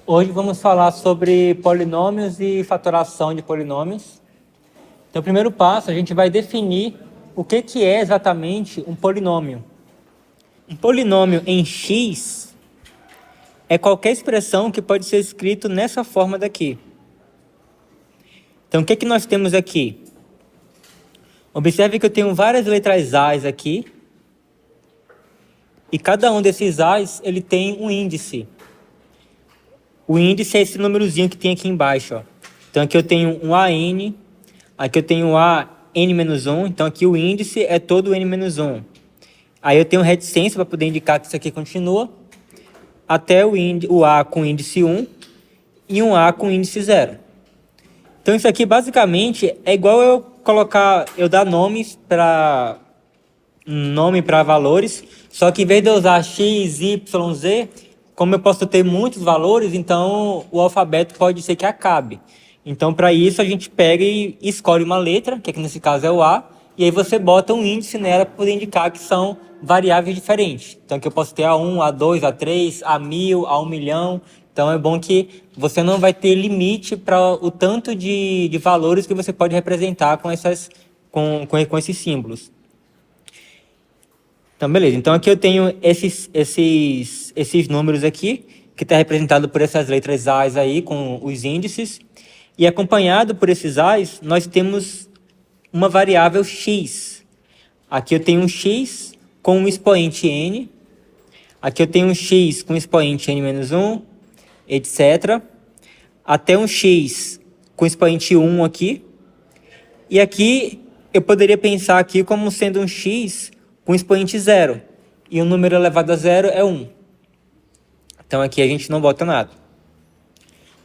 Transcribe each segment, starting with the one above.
Hoje vamos falar sobre polinômios e fatoração de polinômios. Então, o primeiro passo, a gente vai definir o que é exatamente um polinômio. Um polinômio em x é qualquer expressão que pode ser escrito nessa forma daqui. Então, o que nós temos aqui? Observe que eu tenho várias letras A's aqui, e cada um desses A's ele tem um índice. O índice é esse númerozinho que tem aqui embaixo, ó. Então aqui eu tenho um AN, aqui eu tenho a n-1, então aqui o índice é todo n-1. Aí eu tenho reticência para poder indicar que isso aqui continua, até o A com índice 1 e um A com índice 0. Então isso aqui basicamente é igual eu dar nomes para valores, só que em vez de eu usar x, y, z, como eu posso ter muitos valores, então o alfabeto pode ser que acabe. Então, para isso, a gente pega e escolhe uma letra, que aqui nesse caso é o A, e aí você bota um índice nela para poder indicar que são variáveis diferentes. Então, aqui eu posso ter A1, A2, A3, A1000, A1.000.000. Então, é bom que você não vai ter limite para o tanto de valores que você pode representar com esses símbolos. Então, beleza. Então, aqui eu tenho esses números aqui, que está representado por essas letras A's aí, com os índices. E acompanhado por esses A's, nós temos uma variável x. Aqui eu tenho um x com um expoente n. Aqui eu tenho um x com expoente n-1, etc. Até um x com expoente 1 aqui. E aqui eu poderia pensar aqui como sendo um x com expoente 0, e um número elevado a 0 é 1. Então aqui a gente não bota nada.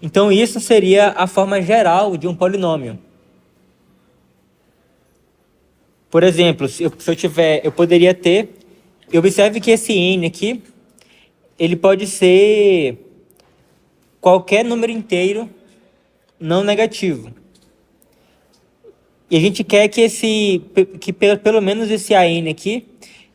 Então isso seria a forma geral de um polinômio. Por exemplo, eu poderia ter, observe que esse n aqui, ele pode ser qualquer número inteiro não negativo. E a gente quer que pelo menos esse AN aqui,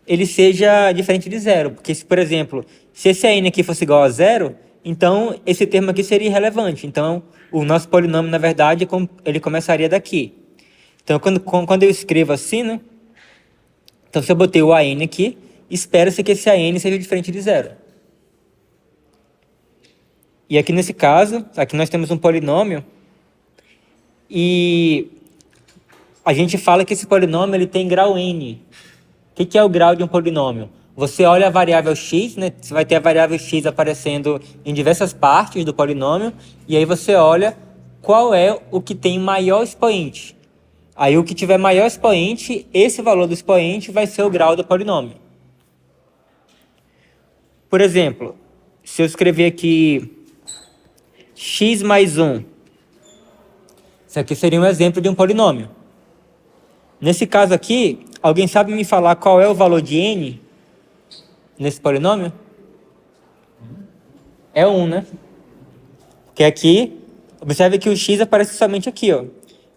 ele seja diferente de zero. Porque, por exemplo, se esse AN aqui fosse igual a zero, então esse termo aqui seria irrelevante. Então, o nosso polinômio, na verdade, ele começaria daqui. Então, quando eu escrevo assim, né? Então, se eu botei o AN aqui, espera-se que esse AN seja diferente de zero. E aqui nesse caso, aqui nós temos um polinômio, e a gente fala que esse polinômio ele tem grau n. O que é o grau de um polinômio? Você olha a variável x, né? Você vai ter a variável x aparecendo em diversas partes do polinômio, e aí você olha qual é o que tem maior expoente. Aí o que tiver maior expoente, esse valor do expoente vai ser o grau do polinômio. Por exemplo, se eu escrever aqui x mais 1, isso aqui seria um exemplo de um polinômio. Nesse caso aqui, alguém sabe me falar qual é o valor de n nesse polinômio? É 1, né? Porque aqui, observe que o x aparece somente aqui, ó.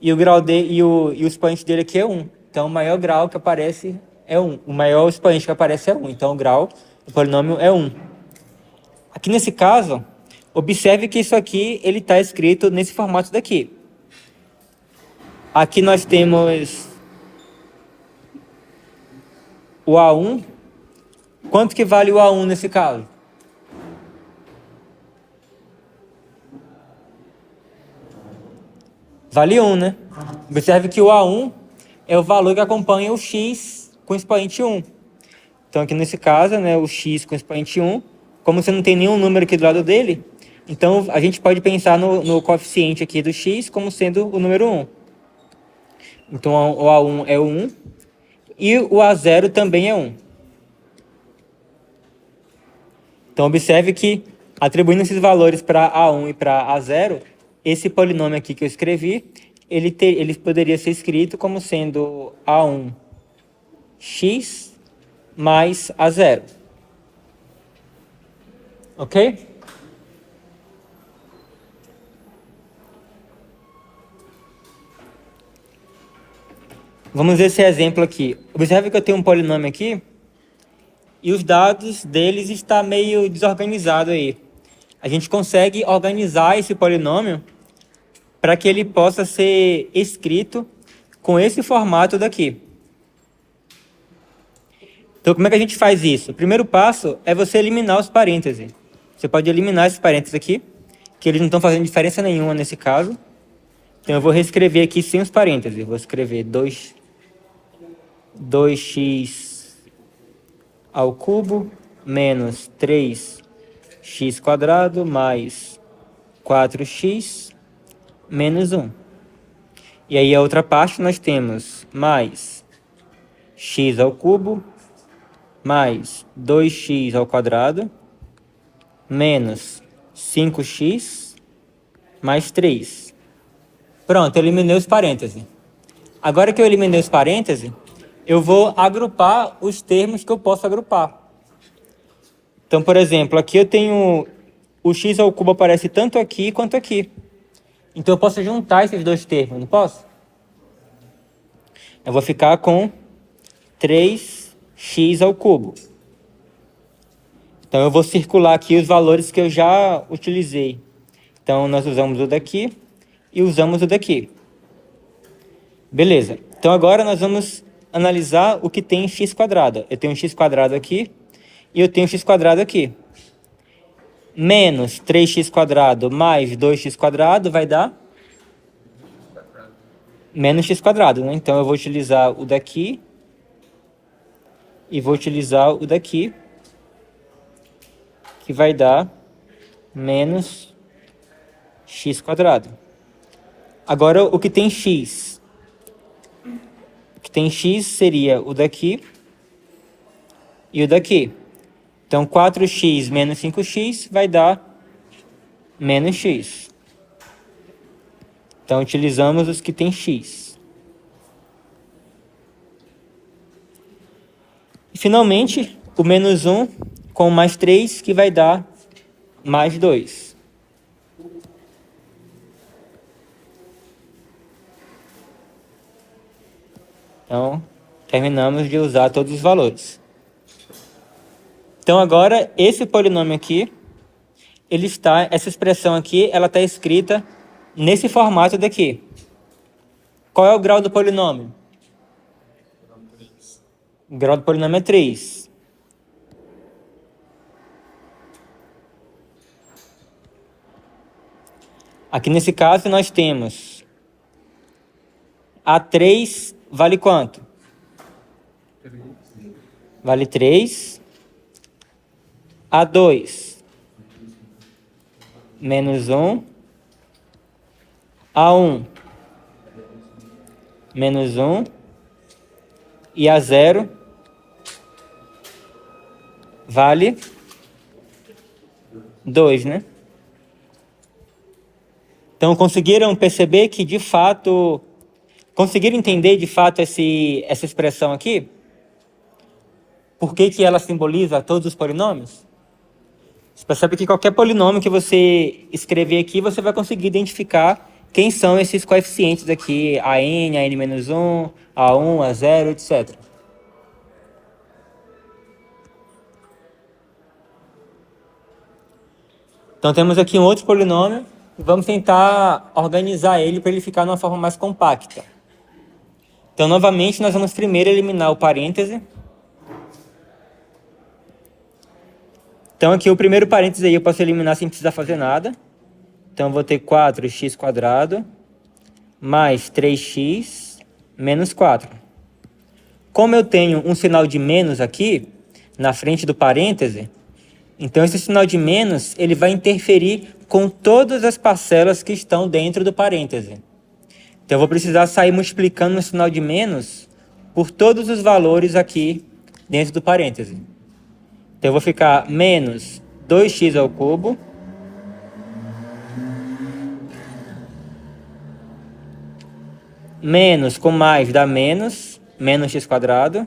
E o grau e o expoente dele aqui é 1. Então, o maior grau que aparece é 1. O maior expoente que aparece é 1. Então, o grau do polinômio é 1. Aqui nesse caso, observe que isso aqui ele está escrito nesse formato daqui. Aqui nós temos o A1, quanto que vale o A1 nesse caso? Vale 1, né? Observe que o A1 é o valor que acompanha o x com expoente 1. Então aqui nesse caso, né, o x com expoente 1, como você não tem nenhum número aqui do lado dele, então a gente pode pensar no coeficiente aqui do x como sendo o número 1. Então o A1 é o 1. E o A0 também é 1. Então, observe que, atribuindo esses valores para A1 e para A0, esse polinômio aqui que eu escrevi, ele poderia ser escrito como sendo A1x mais A0. Ok? Vamos ver esse exemplo aqui. Observe que eu tenho um polinômio aqui, e os dados deles estão meio desorganizados aí. a gente consegue organizar esse polinômio para que ele possa ser escrito com esse formato daqui. Então, como é que a gente faz isso? O primeiro passo é você eliminar os parênteses. Você pode eliminar esses parênteses aqui, que eles não estão fazendo diferença nenhuma nesse caso. Então, eu vou reescrever aqui sem os parênteses. Eu vou escrever 2x ao cubo menos 3x quadrado mais 4x menos 1. E aí, a outra parte, nós temos mais x ao cubo mais 2x ao quadrado menos 5x mais 3. Pronto, eliminei os parênteses. Agora que eu eliminei os parênteses, eu vou agrupar os termos que eu posso agrupar. Então, por exemplo, aqui eu tenho o x ao cubo aparece tanto aqui quanto aqui. Então, eu posso juntar esses dois termos, não posso? Eu vou ficar com 3x ao cubo. Então, eu vou circular aqui os valores que eu já utilizei. Então, nós usamos o daqui e usamos o daqui. Beleza. Então, agora nós vamos analisar o que tem em x quadrado. Eu tenho um x quadrado aqui e eu tenho um x quadrado aqui. Menos 3x quadrado mais 2x quadrado vai dar menos x quadrado, né? Então, eu vou utilizar o daqui e vou utilizar o daqui, que vai dar menos x quadrado. Agora, o que tem x? O que tem x seria o daqui e o daqui. Então, 4x menos 5x vai dar menos x. Então, utilizamos os que tem x. E, finalmente, o menos 1 com mais 3, que vai dar mais 2. Então, terminamos de usar todos os valores. Então, agora, esse polinômio aqui, essa expressão aqui, ela está escrita nesse formato daqui. Qual é o grau do polinômio? O grau do polinômio é 3. Aqui nesse caso, nós temos A3 vale quanto? Vale 3. A2 menos 1. A1 menos 1. E A0 vale 2, né? Então, conseguiram perceber que, de fato, conseguiram entender, de fato, essa expressão aqui? Por que ela simboliza todos os polinômios? Você percebe que qualquer polinômio que você escrever aqui, você vai conseguir identificar quem são esses coeficientes aqui, a n menos 1, a1, a0, etc. Então, temos aqui um outro polinômio. Vamos tentar organizar ele para ele ficar de uma forma mais compacta. Então, novamente, nós vamos primeiro eliminar o parêntese. Então, aqui o primeiro parêntese aí eu posso eliminar sem precisar fazer nada. Então, eu vou ter 4x quadrado mais 3x menos 4. Como eu tenho um sinal de menos aqui, na frente do parêntese, então esse sinal de menos ele vai interferir com todas as parcelas que estão dentro do parêntese. Então, eu vou precisar sair multiplicando o sinal de menos por todos os valores aqui dentro do parêntese. Então, eu vou ficar menos 2x ao cubo menos com mais dá menos x quadrado,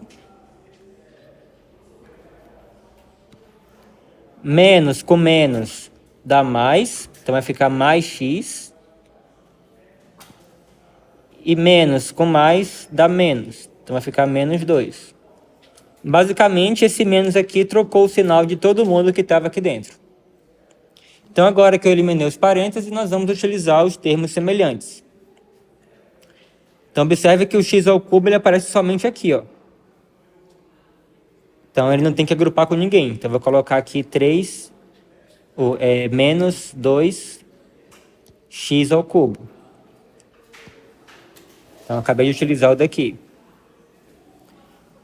menos com menos dá mais, então vai ficar mais x, e menos com mais dá menos, então vai ficar menos 2. Basicamente, esse menos aqui trocou o sinal de todo mundo que estava aqui dentro. Então, agora que eu eliminei os parênteses, nós vamos utilizar os termos semelhantes. Então, observe que o x ao cubo ele aparece somente aqui, ó. Então, ele não tem que agrupar com ninguém. Então, eu vou colocar aqui 3, menos 2x ao cubo. Então, eu acabei de utilizar o daqui.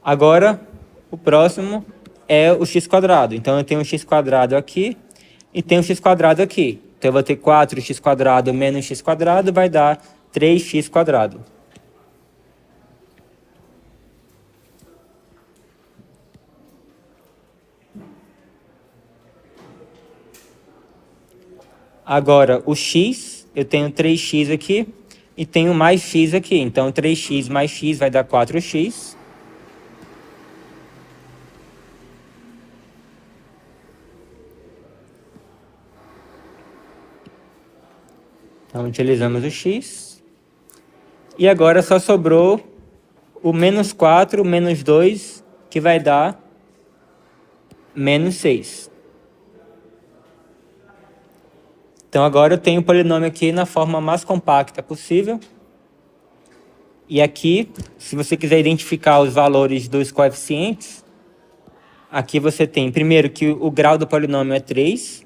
Agora, o próximo é o x². Então, eu tenho um x² aqui e tenho um x² aqui. Então, eu vou ter 4x² menos x² vai dar 3x². Agora, o x, eu tenho 3x aqui e tenho mais x aqui. Então, 3x mais x vai dar 4x. Então, utilizamos o x. E agora só sobrou o menos 4 menos 2, que vai dar menos 6. Então, agora eu tenho o polinômio aqui na forma mais compacta possível. E aqui, se você quiser identificar os valores dos coeficientes, aqui você tem, primeiro, que o grau do polinômio é 3.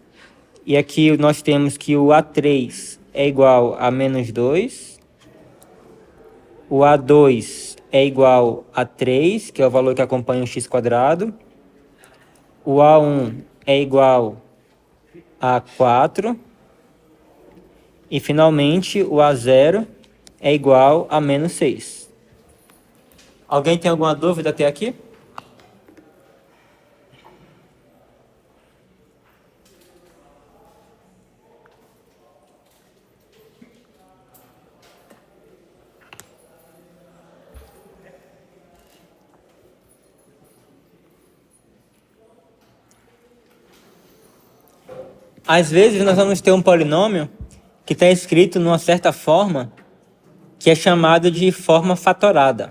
E aqui nós temos que o A3 é igual a menos 2. O A2 é igual a 3, que é o valor que acompanha o x². O A1 é igual a 4. E, finalmente, o A0 é igual a menos 6. Alguém tem alguma dúvida até aqui? Às vezes, nós vamos ter um polinômio que está escrito numa certa forma que é chamado de forma fatorada,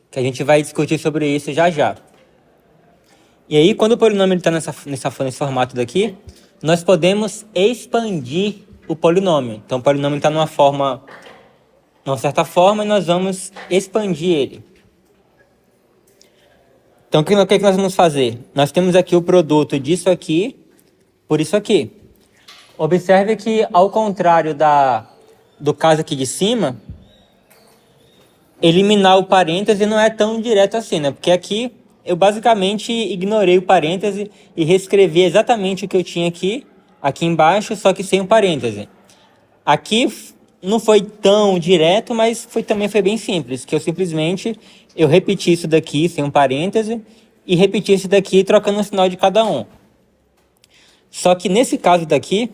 que a gente vai discutir sobre isso já já. E aí, quando o polinômio está nesse formato daqui, nós podemos expandir o polinômio. Então, o polinômio está numa certa forma, e nós vamos expandir ele. Então, o que nós vamos fazer? Nós temos aqui o produto disso aqui por isso aqui. Observe que, ao contrário do caso aqui de cima, eliminar o parêntese não é tão direto assim, né? Porque aqui eu basicamente ignorei o parêntese e reescrevi exatamente o que eu tinha aqui embaixo, só que sem o parêntese. Aqui não foi tão direto, mas também foi bem simples, que eu repeti isso daqui sem um parêntese e repeti isso daqui trocando o sinal de cada um. Só que nesse caso daqui,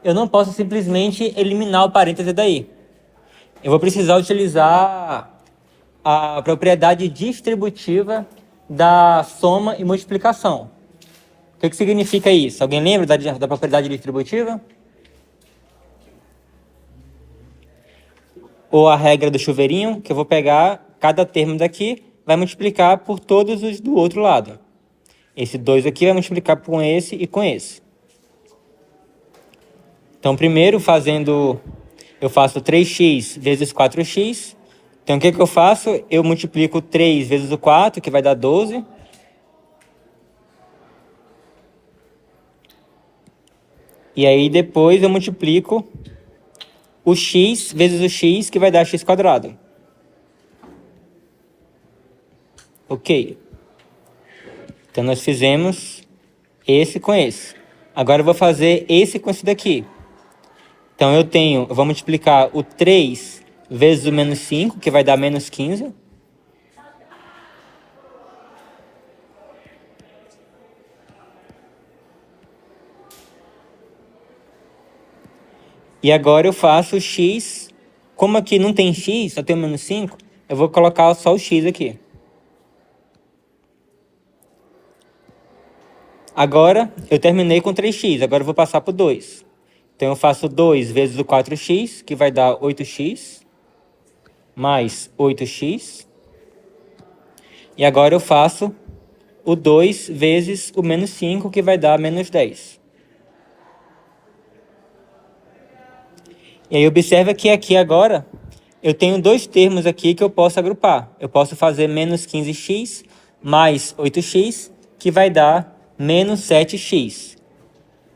eu não posso simplesmente eliminar o parêntese daí. Eu vou precisar utilizar a propriedade distributiva da soma e multiplicação. O que significa isso? Alguém lembra da propriedade distributiva? Ou a regra do chuveirinho, que eu vou pegar cada termo daqui, vai multiplicar por todos os do outro lado. Esse 2 aqui vai multiplicar com esse e com esse. Então, primeiro, eu faço 3x vezes 4x. Então, o que eu faço? Eu multiplico 3 vezes o 4, que vai dar 12. E aí, depois, eu multiplico o x vezes o x, que vai dar x². Ok. Então, nós fizemos esse com esse. Agora, eu vou fazer esse com esse daqui. Então, eu vou multiplicar o 3 vezes o menos 5, que vai dar menos 15. E agora eu faço o x. Como aqui não tem x, só tem o menos 5, eu vou colocar só o x aqui. Agora, eu terminei com 3x, agora eu vou passar para o 2. Então, eu faço 2 vezes o 4x, que vai dar 8x, mais 8x. E agora eu faço o 2 vezes o menos 5, que vai dar menos 10. E aí observa que aqui agora eu tenho dois termos aqui que eu posso agrupar. Eu posso fazer menos 15x mais 8x, que vai dar menos 7x.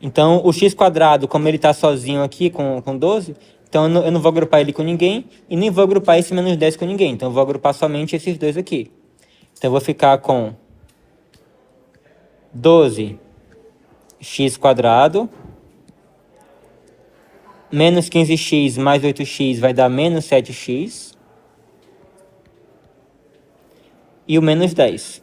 Então, o x quadrado, como ele está sozinho aqui com 12, então eu não vou agrupar ele com ninguém e nem vou agrupar esse menos 10 com ninguém. Então, eu vou agrupar somente esses dois aqui. Então, eu vou ficar com 12x quadrado menos 15x mais 8x vai dar menos 7x. E o menos 10.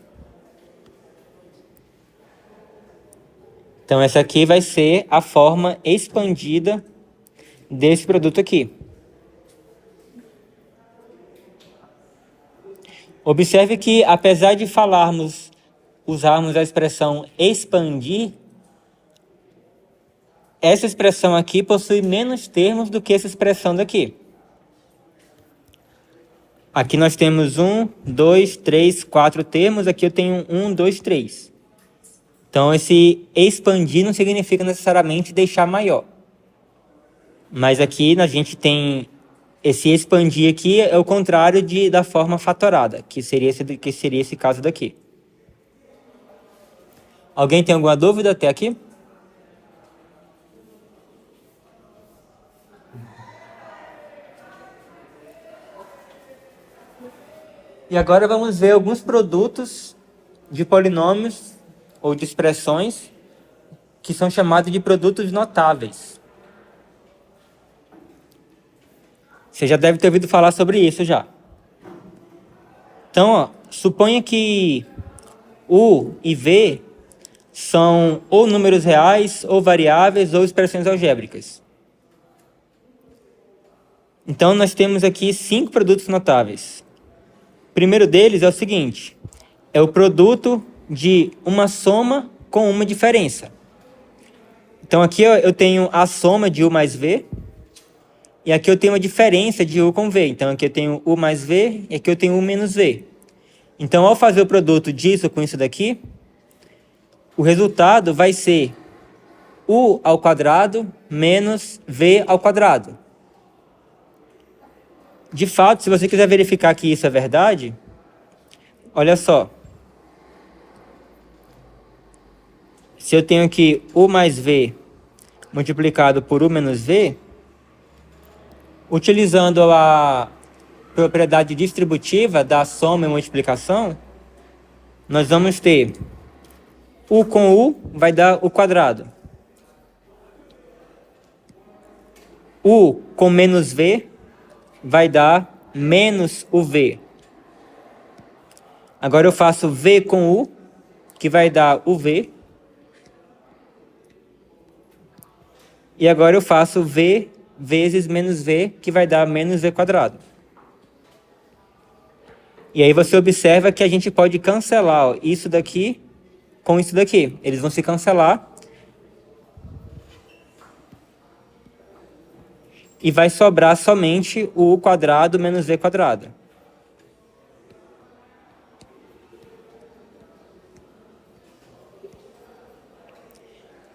Então, essa aqui vai ser a forma expandida desse produto aqui. Observe que, apesar de usarmos a expressão expandir, essa expressão aqui possui menos termos do que essa expressão daqui. Aqui nós temos 1, 2, 3, 4 termos. Aqui eu tenho 1, 2, 3. Então, esse expandir não significa necessariamente deixar maior. Mas aqui a gente tem esse expandir aqui, é o contrário da forma fatorada, que seria esse caso daqui. Alguém tem alguma dúvida até aqui? E agora vamos ver alguns produtos de polinômios ou de expressões que são chamados de produtos notáveis. Você já deve ter ouvido falar sobre isso já. Então, ó, suponha que U e V são ou números reais, ou variáveis, ou expressões algébricas. Então, nós temos aqui 5 produtos notáveis. O primeiro deles é o seguinte: é o produto de uma soma com uma diferença. Então, aqui eu tenho a soma de U mais V, e aqui eu tenho a diferença de U com V. Então, aqui eu tenho U mais V, e aqui eu tenho U menos V. Então, ao fazer o produto disso com isso daqui, o resultado vai ser U ao quadrado menos V ao quadrado. De fato, se você quiser verificar que isso é verdade, olha só. Se eu tenho aqui U mais V multiplicado por U menos V, utilizando a propriedade distributiva da soma e multiplicação, nós vamos ter U com U vai dar U quadrado. U com menos V vai dar menos UV. Agora eu faço V com U, que vai dar UV. E agora eu faço V vezes menos V, que vai dar menos V quadrado. E aí você observa que a gente pode cancelar, ó, isso daqui com isso daqui. Eles vão se cancelar. E vai sobrar somente o U quadrado menos V quadrado.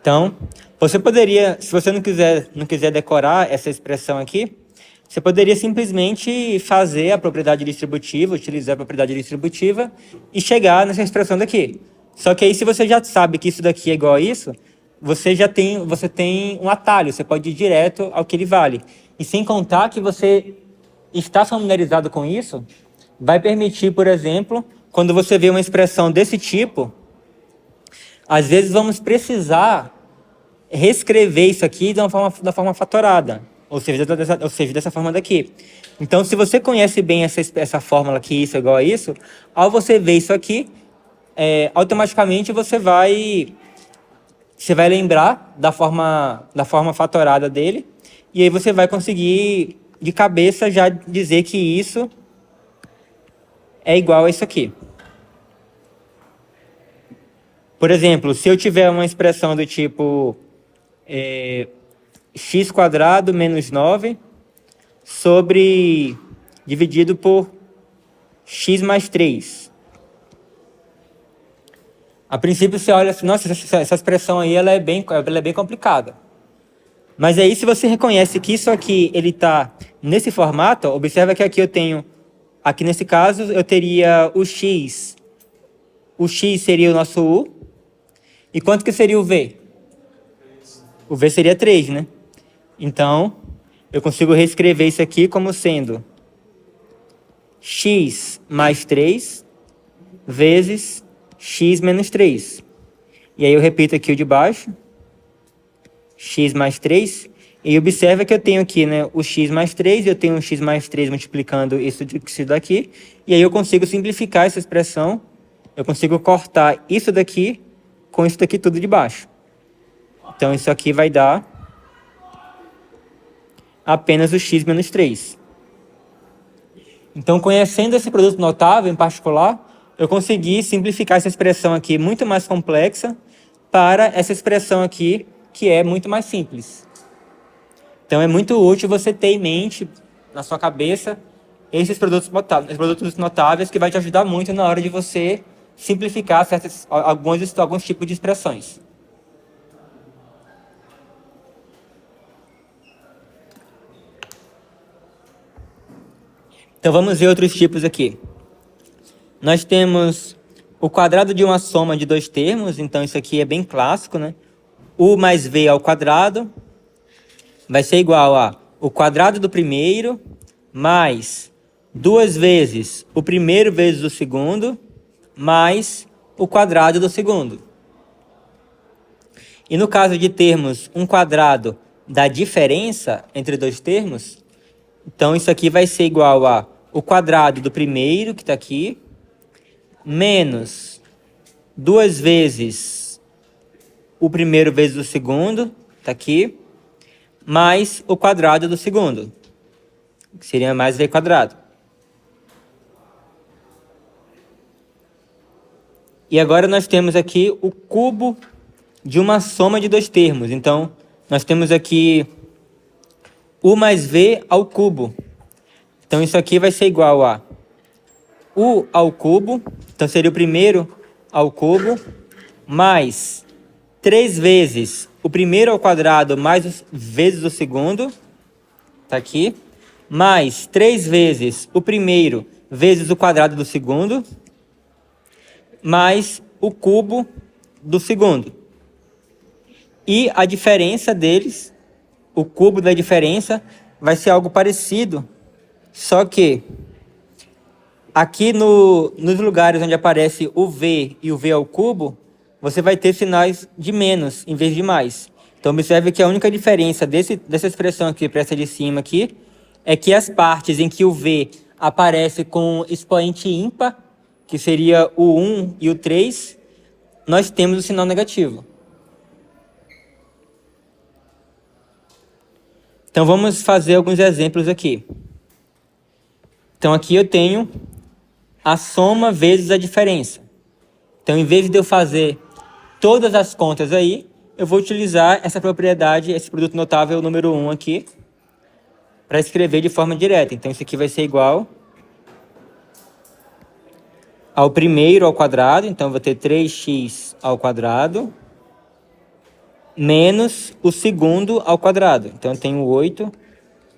Então, você poderia, se você não quiser decorar essa expressão aqui, você poderia simplesmente fazer a propriedade distributiva, utilizar a propriedade distributiva e chegar nessa expressão daqui. Só que aí, se você já sabe que isso daqui é igual a isso, você tem um atalho, você pode ir direto ao que ele vale. E sem contar que você está familiarizado com isso, vai permitir, por exemplo, quando você vê uma expressão desse tipo, às vezes vamos precisar reescrever isso aqui da forma fatorada, ou seja, dessa forma daqui. Então, se você conhece bem essa fórmula que isso é igual a isso, ao você ver isso aqui, automaticamente você vai lembrar da forma fatorada dele, e aí você vai conseguir, de cabeça, já dizer que isso é igual a isso aqui. Por exemplo, se eu tiver uma expressão do tipo x quadrado menos 9 dividido por x mais 3. A princípio você olha assim, nossa, essa expressão aí ela é bem complicada. Mas aí, se você reconhece que isso aqui ele está nesse formato, observa que aqui eu tenho, aqui nesse caso, eu teria o x. O x seria o nosso u. E quanto que seria o v? O v seria 3, né? Então, eu consigo reescrever isso aqui como sendo x mais 3 vezes x menos 3. E aí eu repito aqui o de baixo, x mais 3, e observa que eu tenho aqui, né, o x mais 3, e eu tenho um x mais 3 multiplicando isso daqui, e aí eu consigo simplificar essa expressão, eu consigo cortar isso daqui com isso daqui tudo de baixo. Então isso aqui vai dar apenas o x menos 3. Então, conhecendo esse produto notável em particular, eu consegui simplificar essa expressão aqui muito mais complexa para essa expressão aqui, que é muito mais simples. Então, é muito útil você ter em mente, na sua cabeça, esses produtos notáveis que vai te ajudar muito na hora de você simplificar alguns tipos de expressões. Então, vamos ver outros tipos aqui. Nós temos o quadrado de uma soma de dois termos, então isso aqui é bem clássico, né? U mais V ao quadrado vai ser igual a o quadrado do primeiro mais 2 vezes o primeiro vezes o segundo mais o quadrado do segundo. E no caso de termos um quadrado da diferença entre dois termos, então isso aqui vai ser igual a o quadrado do primeiro, que está aqui, menos 2 vezes o primeiro vezes o segundo, está aqui, mais o quadrado do segundo, que seria mais v quadrado. E agora nós temos aqui o cubo de uma soma de dois termos. Então, nós temos aqui u mais v ao cubo. Então, isso aqui vai ser igual a u ao cubo, então seria o primeiro ao cubo, mais 3 vezes o primeiro ao quadrado mais vezes o segundo, tá aqui, mais 3 vezes o primeiro vezes o quadrado do segundo, mais o cubo do segundo. E a diferença deles, o cubo da diferença, vai ser algo parecido, só que aqui nos lugares onde aparece o v e o v ao cubo, você vai ter sinais de menos em vez de mais. Então, observe que a única diferença dessa expressão aqui para essa de cima aqui é que as partes em que o v aparece com expoente ímpar, que seria o 1 e o 3, nós temos o sinal negativo. Então, vamos fazer alguns exemplos aqui. Então, aqui eu tenho a soma vezes a diferença. Então, em vez de eu fazer todas as contas aí, eu vou utilizar essa propriedade, esse produto notável número 1 aqui, para escrever de forma direta. Então, isso aqui vai ser igual ao primeiro ao quadrado, então eu vou ter 3x ao quadrado, menos o segundo ao quadrado. Então, eu tenho 8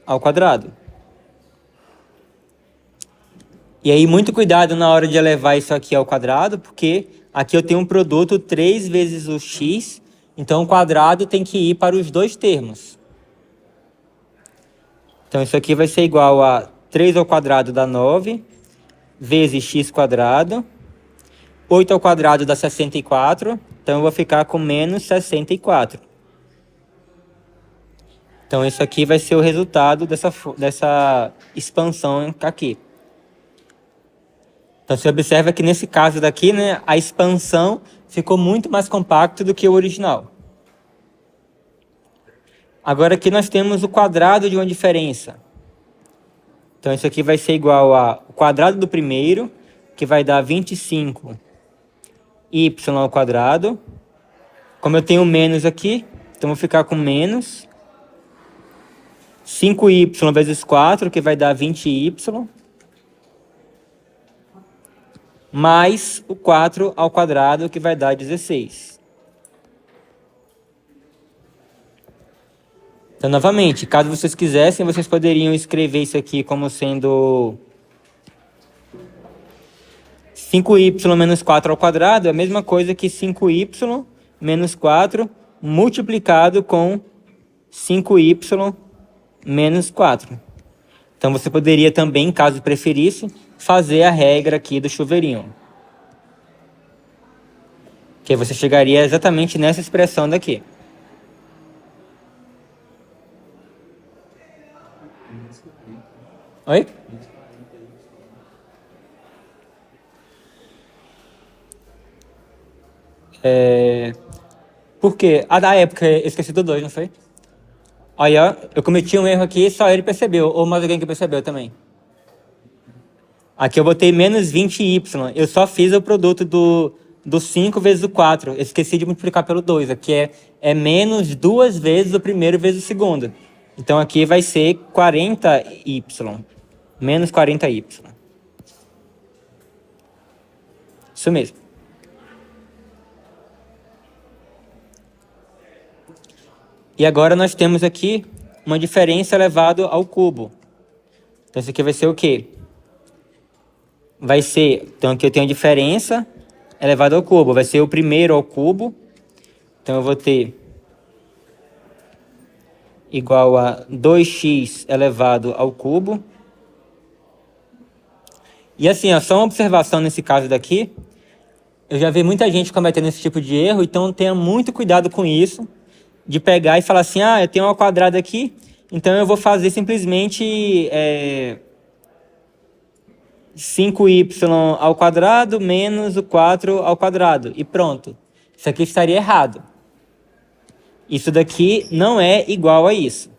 ao quadrado. E aí, muito cuidado na hora de elevar isso aqui ao quadrado, porque aqui eu tenho um produto 3 vezes o x, então o quadrado tem que ir para os dois termos. Então, isso aqui vai ser igual a 3 ao quadrado dá 9, vezes x quadrado. 8 ao quadrado dá 64, então eu vou ficar com menos 64. Então, isso aqui vai ser o resultado dessa expansão aqui. Então, você observa que nesse caso daqui, né, a expansão ficou muito mais compacta do que o original. Agora aqui nós temos o quadrado de uma diferença. Então, isso aqui vai ser igual ao quadrado do primeiro, que vai dar 25y ao quadrado. Como eu tenho menos aqui, então vou ficar com menos 5y vezes 4, que vai dar 20y, mais o 4 ao quadrado, que vai dar 16. Então, novamente, caso vocês quisessem, vocês poderiam escrever isso aqui como sendo 5y menos 4 ao quadrado, é a mesma coisa que 5y menos 4 multiplicado com 5y menos 4. Então, você poderia também, caso preferisse, fazer a regra aqui do chuveirinho. Que você chegaria exatamente nessa expressão daqui. Oi? Por quê? Ah, da época, eu esqueci do 2, não foi? Olha, eu cometi um erro aqui, só ele percebeu, ou mais alguém que percebeu também. Aqui eu botei menos 20y, eu só fiz o produto do 5 vezes o 4, eu esqueci de multiplicar pelo 2, aqui é menos 2 vezes o primeiro vezes o segundo. Então aqui vai ser 40y, menos 40y. Isso mesmo. E agora nós temos aqui uma diferença elevado ao cubo. Então isso aqui vai ser o quê? Vai ser, então aqui eu tenho a diferença elevado ao cubo, vai ser o primeiro ao cubo. Então eu vou ter igual a 2x elevado ao cubo. E assim, ó, só uma observação nesse caso daqui. Eu já vi muita gente cometendo esse tipo de erro, então tenha muito cuidado com isso. De pegar e falar assim, ah, eu tenho uma quadrada aqui, então eu vou fazer simplesmente 5y ao quadrado menos o 4 ao quadrado. E pronto. Isso aqui estaria errado. Isso daqui não é igual a isso.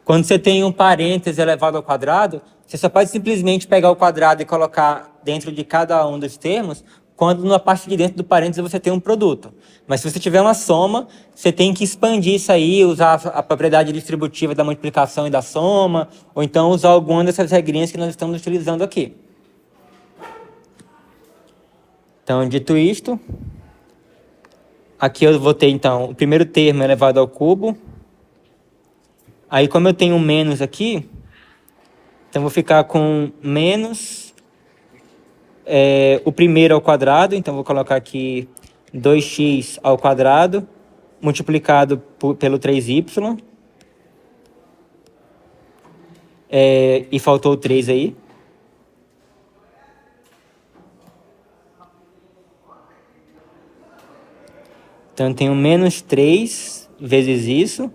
Quando você tem um parêntese elevado ao quadrado, você só pode simplesmente pegar o quadrado e colocar dentro de cada um dos termos, quando na parte de dentro do parênteses você tem um produto. Mas se você tiver uma soma, você tem que expandir isso aí, usar a propriedade distributiva da multiplicação e da soma, ou então usar alguma dessas regrinhas que nós estamos utilizando aqui. Então, dito isto, aqui eu vou ter, então, o primeiro termo elevado ao cubo. Aí, como eu tenho um menos aqui, então vou ficar com menos o primeiro ao quadrado, então vou colocar aqui 2x ao quadrado, multiplicado pelo 3y. E faltou o 3 aí. Então, eu tenho menos 3 vezes isso.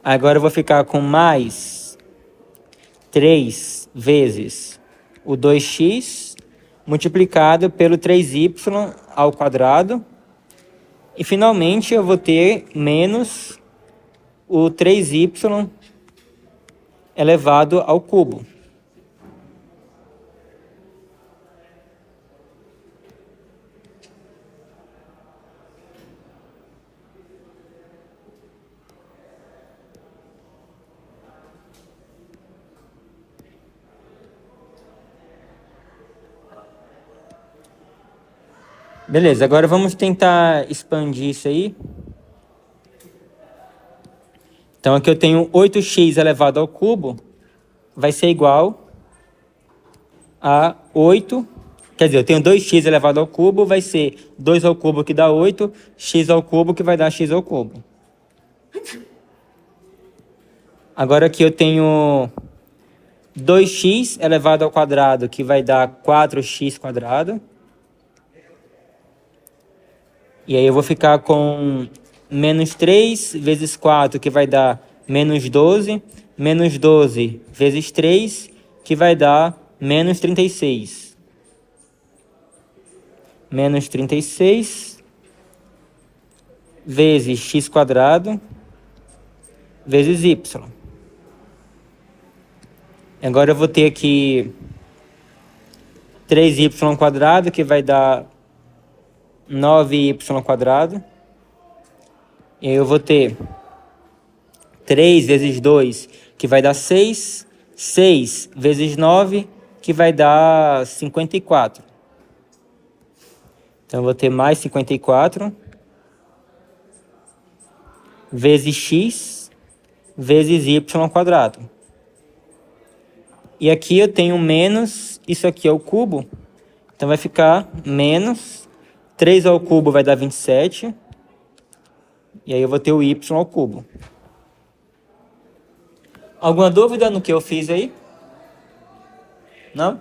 Agora eu vou ficar com mais 3 vezes o 2x multiplicado pelo 3y ao quadrado. E, finalmente, eu vou ter menos o 3y elevado ao cubo. Beleza, agora vamos tentar expandir isso aí. Então, aqui eu tenho 8x elevado ao cubo, vai ser igual a 8. Quer dizer, eu tenho 2x elevado ao cubo, vai ser 2 ao cubo que dá 8, x ao cubo que vai dar x ao cubo. Agora aqui eu tenho 2x elevado ao quadrado, que vai dar 4x quadrado. E aí eu vou ficar com menos 3 vezes 4, que vai dar menos 12. Menos 12 vezes 3, que vai dar menos 36. Menos 36 vezes x quadrado vezes y. Agora eu vou ter aqui 3y quadrado, que vai dar 9y quadrado. E aí eu vou ter 3 vezes 2, que vai dar 6. 6 vezes 9, que vai dar 54. Então eu vou ter mais 54. vezes x vezes y ao quadrado. E aqui eu tenho menos, isso aqui é o cubo, então vai ficar menos 3 ao cubo vai dar 27, e aí eu vou ter o y ao cubo. Alguma dúvida no que eu fiz aí? Não?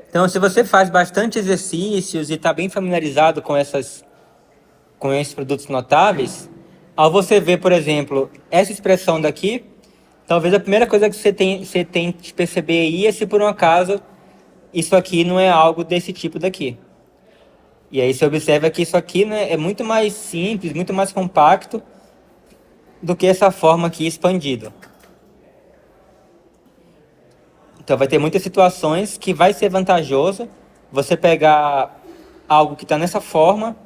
Então, se você faz bastante exercícios e está bem familiarizado com esses produtos notáveis, ao você ver, por exemplo, essa expressão daqui, talvez a primeira coisa que você tem que perceber aí é se por um acaso isso aqui não é algo desse tipo daqui. E aí você observa que isso aqui, né, é muito mais simples, muito mais compacto do que essa forma aqui expandida. Então vai ter muitas situações que vai ser vantajoso você pegar algo que está nessa forma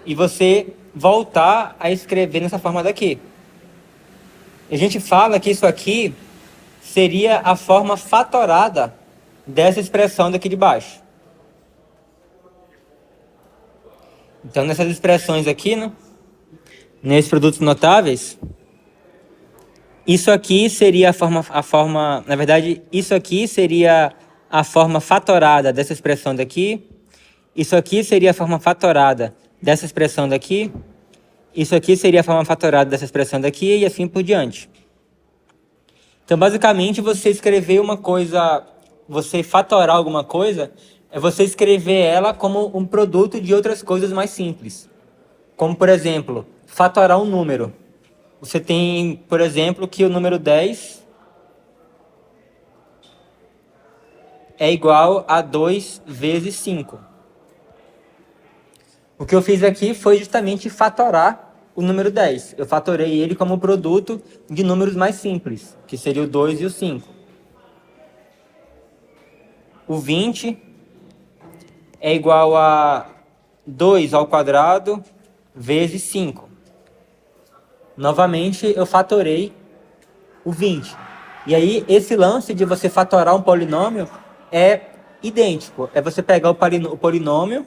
e você voltar a escrever nessa forma daqui. A gente fala que isso aqui seria a forma fatorada dessa expressão daqui de baixo. Então nessas expressões aqui, né, nesses produtos notáveis, isso aqui seria na verdade, isso aqui seria a forma fatorada dessa expressão daqui. Isso aqui seria a forma fatorada dessa expressão daqui. Isso aqui seria a forma fatorada dessa expressão daqui e assim por diante. Então, basicamente, você escrever uma coisa, você fatorar alguma coisa, é você escrever ela como um produto de outras coisas mais simples. Como, por exemplo, fatorar um número. Você tem, por exemplo, que o número 10 é igual a 2 vezes 5. O que eu fiz aqui foi justamente fatorar o número 10. Eu fatorei ele como produto de números mais simples, que seria o 2 e o 5. O 20 é igual a 2 ao quadrado vezes 5. Novamente, eu fatorei o 20. E aí, esse lance de você fatorar um polinômio é idêntico. É você pegar o polinômio,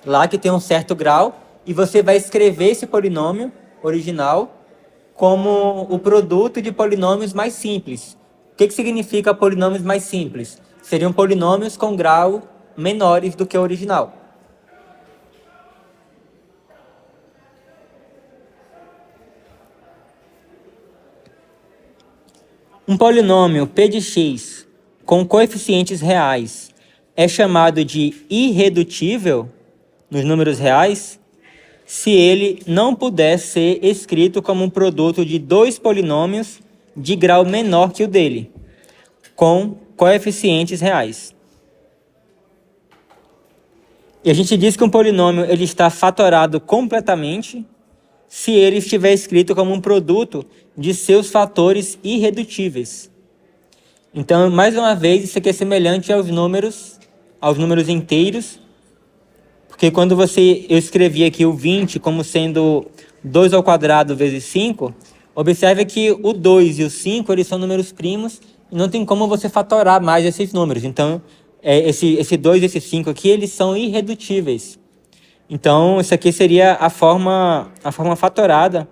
lá que tem um certo grau, e você vai escrever esse polinômio original como o produto de polinômios mais simples. O que significa polinômios mais simples? Seriam polinômios com grau menores do que o original. Um polinômio p de x com coeficientes reais é chamado de irredutível nos números reais se ele não puder ser escrito como um produto de dois polinômios de grau menor que o dele, com coeficientes reais. E a gente diz que um polinômio ele está fatorado completamente se ele estiver escrito como um produto de seus fatores irredutíveis. Então, mais uma vez, isso aqui é semelhante aos números inteiros, porque quando eu escrevi aqui o 20 como sendo 2 ao quadrado vezes 5, observe que o 2 e o 5 eles são números primos e não tem como você fatorar mais esses números. Então, esse 2 e esse 5 aqui, eles são irredutíveis. Então, isso aqui seria a forma fatorada.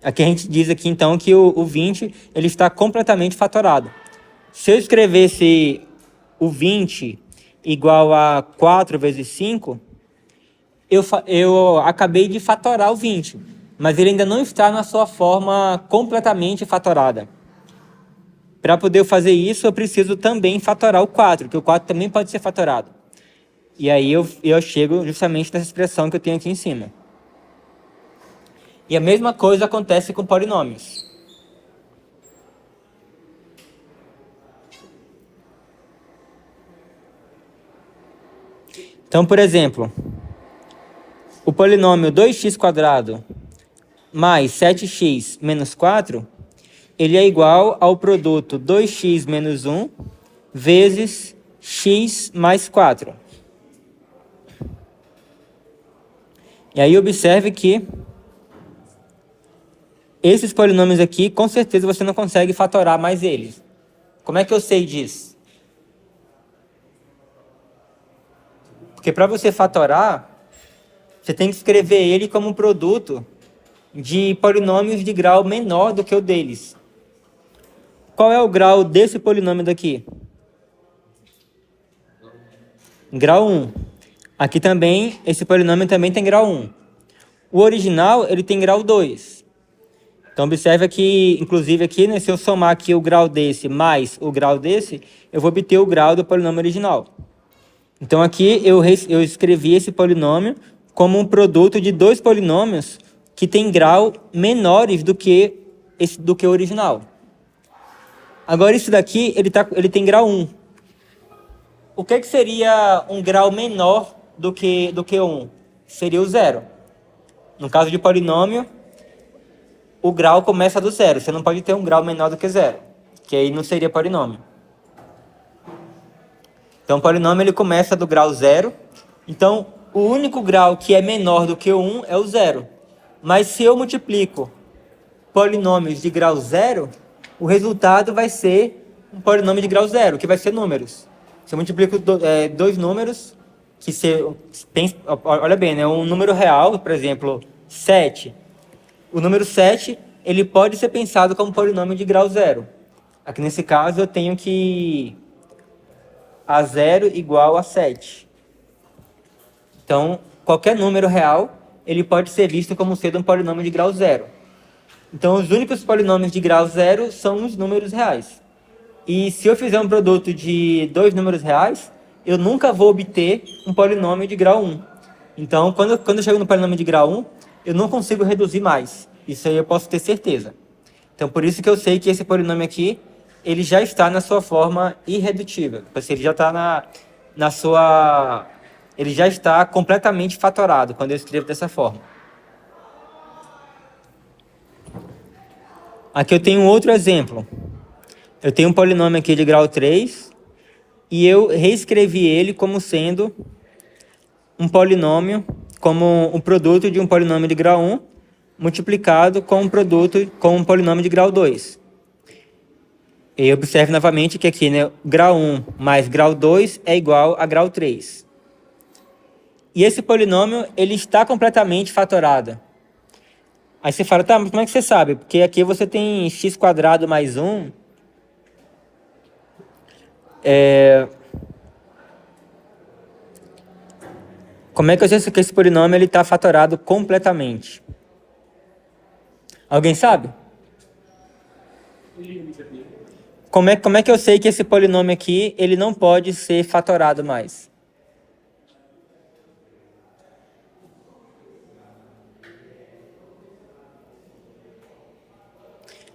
Aqui a gente diz aqui, então, que o 20 ele está completamente fatorado. Se eu escrevesse o 20 igual a 4 vezes 5, eu acabei de fatorar o 20, mas ele ainda não está na sua forma completamente fatorada. Para poder fazer isso, eu preciso também fatorar o 4, que o 4 também pode ser fatorado. E aí eu chego justamente nessa expressão que eu tenho aqui em cima. E a mesma coisa acontece com polinômios. Então, por exemplo, o polinômio 2x² mais 7x menos 4, ele é igual ao produto 2x menos 1 vezes x mais 4. E aí observe que esses polinômios aqui, com certeza você não consegue fatorar mais eles. Como é que eu sei disso? Porque para você fatorar, você tem que escrever ele como um produto de polinômios de grau menor do que o deles. Qual é o grau desse polinômio daqui? Grau 1. Aqui também, esse polinômio também tem grau 1. O original, ele tem grau 2. Então, observe aqui, inclusive aqui, né, se eu somar aqui o grau desse mais o grau desse, eu vou obter o grau do polinômio original. Então, aqui eu escrevi esse polinômio como um produto de dois polinômios que têm grau menores do que o original. Agora, isso daqui, ele tem grau 1. O que seria um grau menor do que 1? Seria o zero. No caso de polinômio, o grau começa do zero. Você não pode ter um grau menor do que zero, que aí não seria polinômio. Então, o polinômio ele começa do grau zero. Então, o único grau que é menor do que o 1 é o zero. Mas se eu multiplico polinômios de grau zero, o resultado vai ser um polinômio de grau zero, que vai ser números. Se eu multiplico dois números, que olha bem, né? Um número real, por exemplo, 7. O número 7 ele pode ser pensado como polinômio de grau zero. Aqui nesse caso eu tenho que a zero igual a 7. Então, qualquer número real, ele pode ser visto como sendo um polinômio de grau zero. Então, os únicos polinômios de grau zero são os números reais. E se eu fizer um produto de dois números reais, eu nunca vou obter um polinômio de grau 1. Então, quando eu chego no polinômio de grau 1, eu não consigo reduzir mais. Isso aí eu posso ter certeza. Então, por isso que eu sei que esse polinômio aqui, ele já está na sua forma irredutível. Ele já está na sua... Ele já está completamente fatorado quando eu escrevo dessa forma. Aqui eu tenho um outro exemplo. Eu tenho um polinômio aqui de grau 3 e eu reescrevi ele como sendo um polinômio, como um produto de um polinômio de grau 1 multiplicado com um polinômio de grau 2. E observe novamente que aqui, né, grau 1 mais grau 2 é igual a grau 3. E esse polinômio, ele está completamente fatorado. Aí você fala, tá, mas como é que você sabe? Porque aqui você tem x² mais 1. Como é que eu sei que esse polinômio está fatorado completamente? Alguém sabe? Como é que eu sei que esse polinômio aqui ele não pode ser fatorado mais?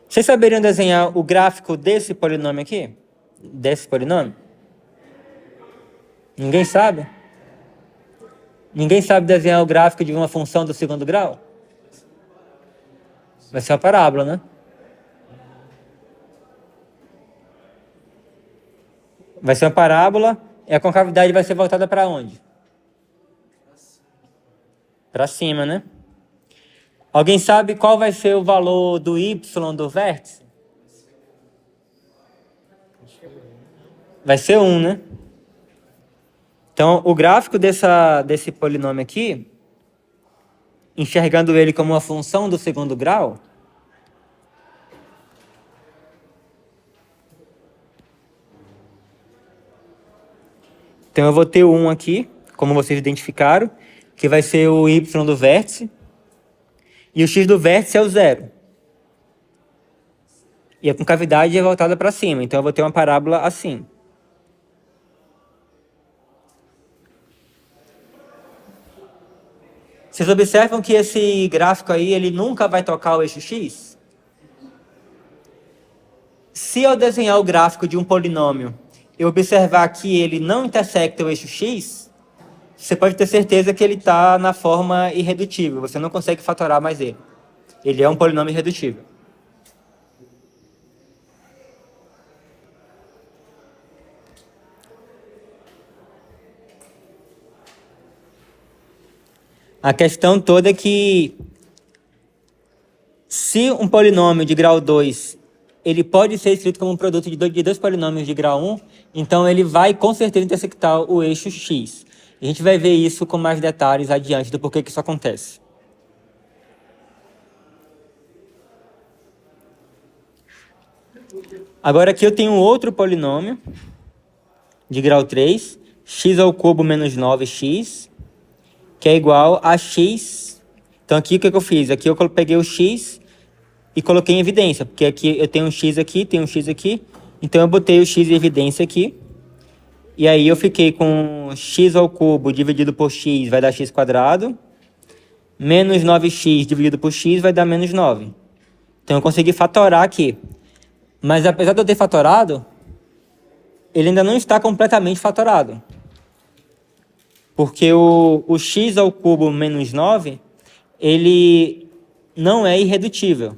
Vocês saberiam desenhar o gráfico desse polinômio aqui? Desse polinômio? Ninguém sabe? Ninguém sabe desenhar o gráfico de uma função do segundo grau? Vai ser uma parábola, né? Vai ser uma parábola e a concavidade vai ser voltada para onde? Para cima, né? Alguém sabe qual vai ser o valor do y do vértice? Vai ser 1, né? Então, o gráfico desse polinômio aqui, enxergando ele como uma função do segundo grau, então eu vou ter o 1 aqui, como vocês identificaram, que vai ser o y do vértice, e o x do vértice é o zero. E a concavidade é voltada para cima, então eu vou ter uma parábola assim. Vocês observam que esse gráfico aí, ele nunca vai tocar o eixo x? Se eu desenhar o gráfico de um polinômio e observar que ele não intersecta o eixo x, você pode ter certeza que ele está na forma irredutível. Você não consegue fatorar mais ele. Ele é um polinômio irredutível. A questão toda é que se um polinômio de grau 2 ele pode ser escrito como um produto de dois polinômios de grau 1, então ele vai com certeza intersectar o eixo x. A gente vai ver isso com mais detalhes adiante do porquê que isso acontece. Agora aqui eu tenho outro polinômio de grau 3, x ao cubo menos 9x, que é igual a x. Então aqui o que eu fiz? Aqui eu peguei o x e coloquei em evidência, porque aqui eu tenho um x aqui, tenho um x aqui, então eu botei o x em evidência aqui, e aí eu fiquei com x ao cubo dividido por x vai dar x quadrado, menos 9x dividido por x vai dar menos 9. Então eu consegui fatorar aqui. Mas apesar de eu ter fatorado, ele ainda não está completamente fatorado. Porque o x ao cubo menos 9, ele não é irredutível.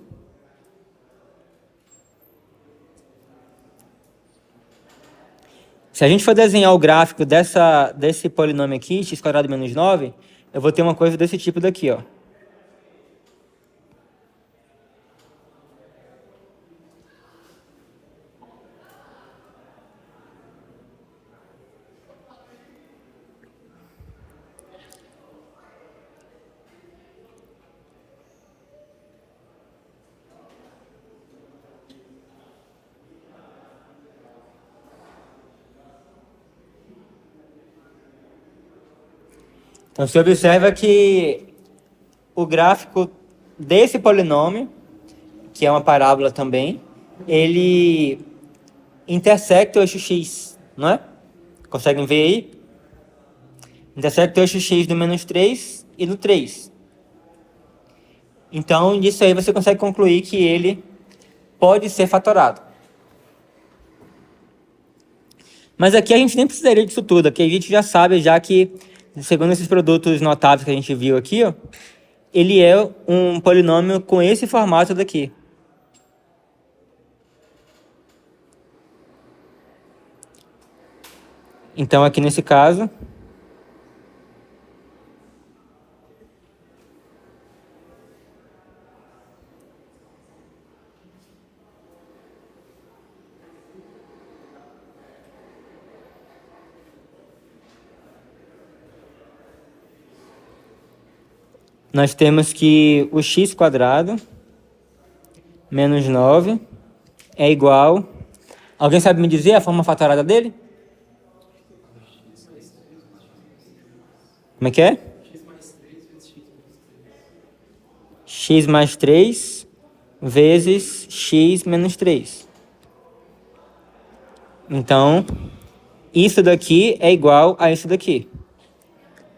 Se a gente for desenhar o gráfico desse polinômio aqui, x quadrado menos 9, eu vou ter uma coisa desse tipo daqui, ó. Então você observa que o gráfico desse polinômio, que é uma parábola também, ele intersecta o eixo x, não é? Conseguem ver aí? Intersecta o eixo x do menos 3 e do 3. Então, disso aí você consegue concluir que ele pode ser fatorado. Mas aqui a gente nem precisaria disso tudo. Aqui a gente já sabe, já que, segundo esses produtos notáveis que a gente viu aqui, ó, ele é um polinômio com esse formato daqui. Então, aqui nesse caso, nós temos que o x quadrado menos 9 é igual... Alguém sabe me dizer a forma fatorada dele? Como é que é? X mais 3 vezes x menos 3. Então, isso daqui é igual a isso daqui.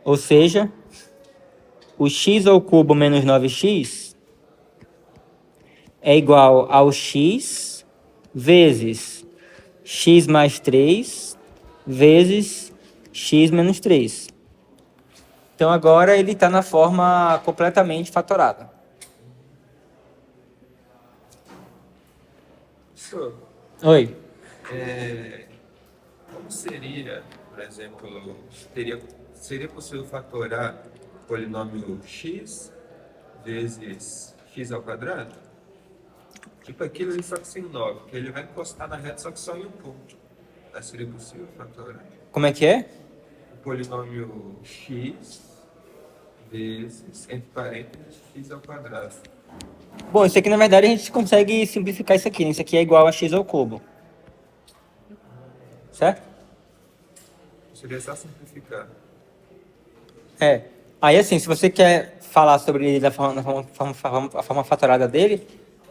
Ou seja, o x ao cubo menos 9x é igual ao x vezes x mais 3 vezes x menos 3. Então agora ele está na forma completamente fatorada. Professor, Oi. como seria, por exemplo, seria possível fatorar o polinômio x vezes x ao quadrado? Tipo aquilo ali só que sem 9, que ele vai encostar na reta só que só em um ponto. Mas seria possível fatorar Como é que é? o polinômio x vezes, entre parênteses, x ao quadrado. Bom, isso aqui na verdade a gente consegue simplificar isso aqui, né? Isso aqui é igual a x ao cubo. Certo? Seria só simplificar. É. Aí assim, se você quer falar sobre ele da a forma fatorada dele,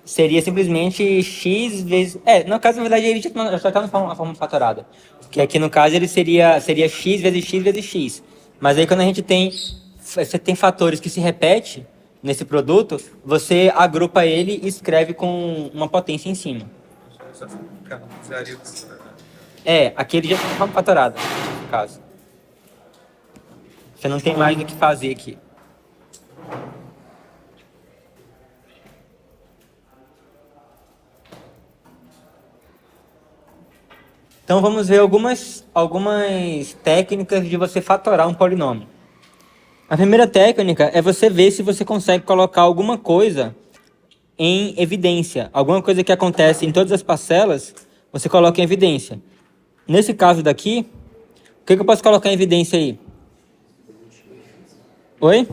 seria simplesmente x vezes... no caso, na verdade, ele já está na forma fatorada. Que aqui no caso ele seria x vezes x vezes x. Mas aí quando a gente tem... Você tem fatores que se repetem nesse produto, você agrupa ele e escreve com uma potência em cima. Seria só simplificar, não precisaria... Aqui ele já está na forma fatorada, no caso. Você não tem mais o que fazer aqui. Então vamos ver algumas técnicas de você fatorar um polinômio. A primeira técnica é você ver se você consegue colocar alguma coisa em evidência. Alguma coisa que acontece em todas as parcelas, você coloca em evidência. Nesse caso daqui, o que eu posso colocar em evidência aí? Oi?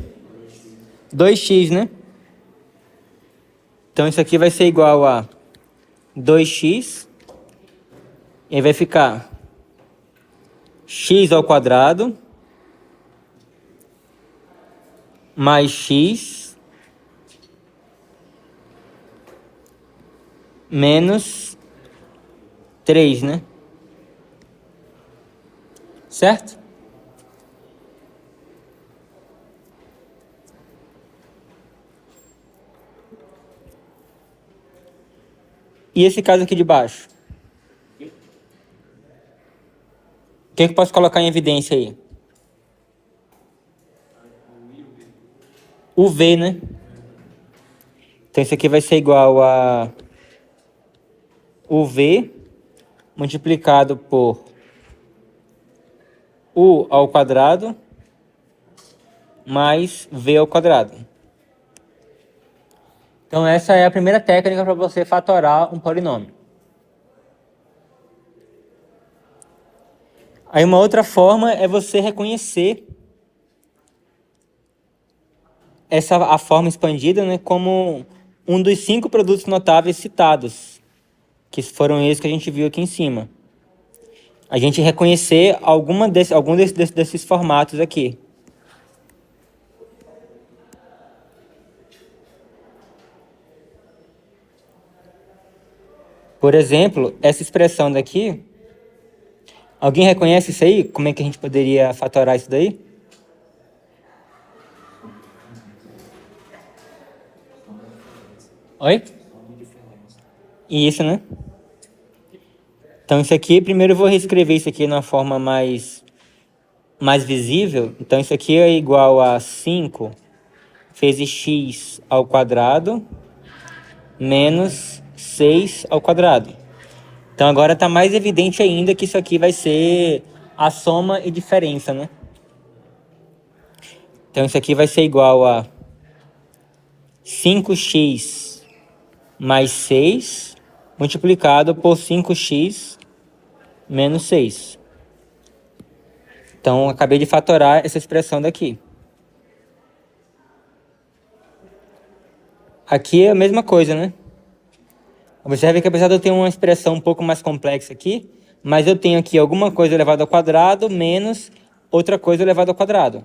2x, né? Então isso aqui vai ser igual a 2x, e aí vai ficar x ao quadrado mais x menos 3, né? Certo? E esse caso aqui de baixo? O que eu posso colocar em evidência aí? O V, né? Então isso aqui vai ser igual a o V multiplicado por U ao quadrado mais V ao quadrado. Então essa é a primeira técnica para você fatorar um polinômio. Aí uma outra forma é você reconhecer a forma expandida, né, como um dos 5 produtos notáveis citados, que foram esses que a gente viu aqui em cima. A gente reconhecer algum desses formatos aqui. Por exemplo, essa expressão daqui, alguém reconhece isso aí? Como é que a gente poderia fatorar isso daí? Oi? Isso, né? Então isso aqui, primeiro eu vou reescrever isso aqui na forma mais visível. Então isso aqui é igual a 5 vezes x ao quadrado menos 6 ao quadrado. Então agora está mais evidente ainda que isso aqui vai ser a soma e diferença, né? Então isso aqui vai ser igual a 5x mais 6 multiplicado por 5x menos 6. Então, acabei de fatorar essa expressão daqui. Aqui é a mesma coisa, né? Observe que apesar de eu ter uma expressão um pouco mais complexa aqui, mas eu tenho aqui alguma coisa elevada ao quadrado menos outra coisa elevada ao quadrado.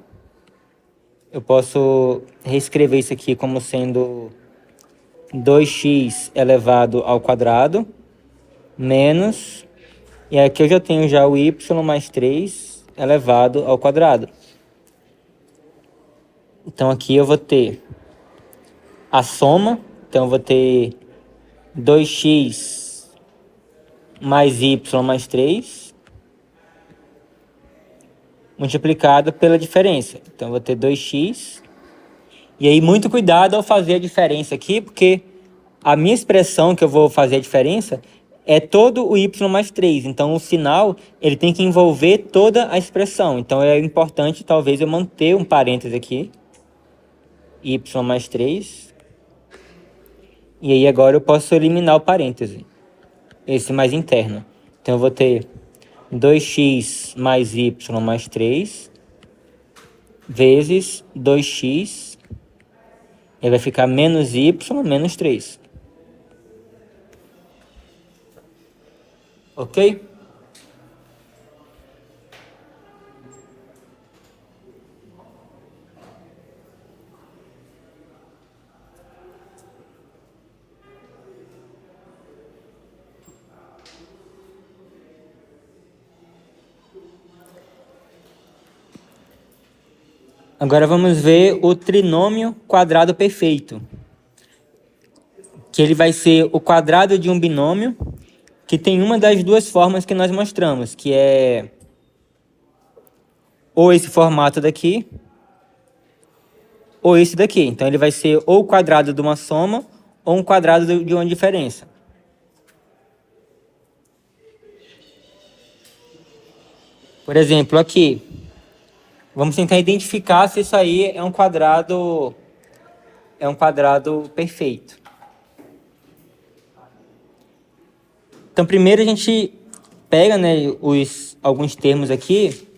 Eu posso reescrever isso aqui como sendo 2x elevado ao quadrado menos... E aqui eu já tenho já o y mais 3 elevado ao quadrado. Então aqui eu vou ter a soma. Então eu vou ter 2x mais y mais 3 multiplicado pela diferença. Então eu vou ter 2x. E aí muito cuidado ao fazer a diferença aqui, porque a minha expressão que eu vou fazer a diferença é todo o y mais 3. Então, o sinal ele tem que envolver toda a expressão. Então, é importante, talvez, eu manter um parêntese aqui. Y mais 3. E aí, agora, eu posso eliminar o parêntese. Esse mais interno. Então, eu vou ter 2x mais y mais 3 vezes 2x. E aí vai ficar menos y menos 3. Ok? Agora vamos ver o trinômio quadrado perfeito. Que ele vai ser o quadrado de um binômio que tem uma das duas formas que nós mostramos, que é ou esse formato daqui, ou esse daqui. Então, ele vai ser ou o quadrado de uma soma, ou um quadrado de uma diferença. Por exemplo, aqui, Vamos tentar identificar se isso aí é um quadrado perfeito. Então, primeiro a gente pega, né, alguns termos aqui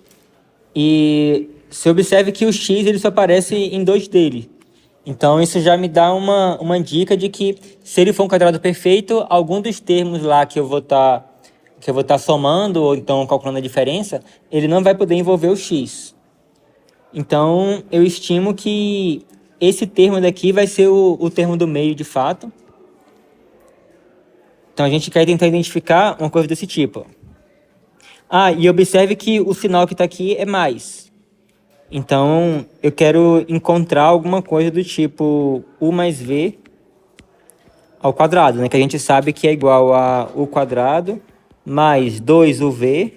e se observe que o x ele só aparece em dois dele. Então, isso já me dá uma dica de que se ele for um quadrado perfeito, algum dos termos lá que eu vou estar somando ou então calculando a diferença, ele não vai poder envolver o x. Então, eu estimo que esse termo daqui vai ser o termo do meio de fato. Então, a gente quer tentar identificar uma coisa desse tipo. E observe que o sinal que está aqui é mais. Então, eu quero encontrar alguma coisa do tipo u mais v ao quadrado, né? Que a gente sabe que é igual a u quadrado mais 2uv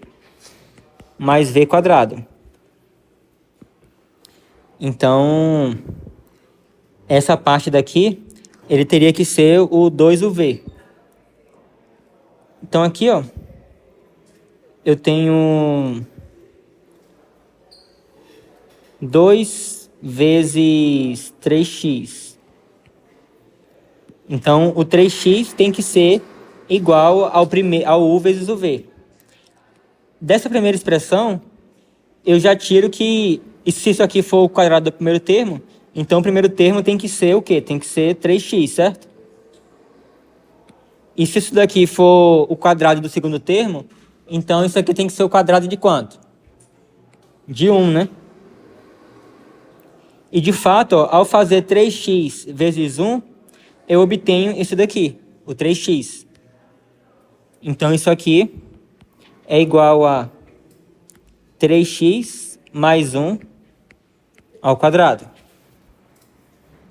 mais v quadrado. Então, essa parte daqui, ele teria que ser o 2uv. Então, aqui, ó, eu tenho 2 vezes 3x. Então, o 3x tem que ser igual ao u vezes o v. Dessa primeira expressão, eu já tiro que, se isso aqui for o quadrado do primeiro termo, então o primeiro termo tem que ser o quê? Tem que ser 3x, certo? E se isso daqui for o quadrado do segundo termo, então isso aqui tem que ser o quadrado de quanto? De 1, né? E de fato, ó, ao fazer 3x vezes 1, eu obtenho isso daqui, o 3x. Então isso aqui é igual a 3x mais 1 ao quadrado.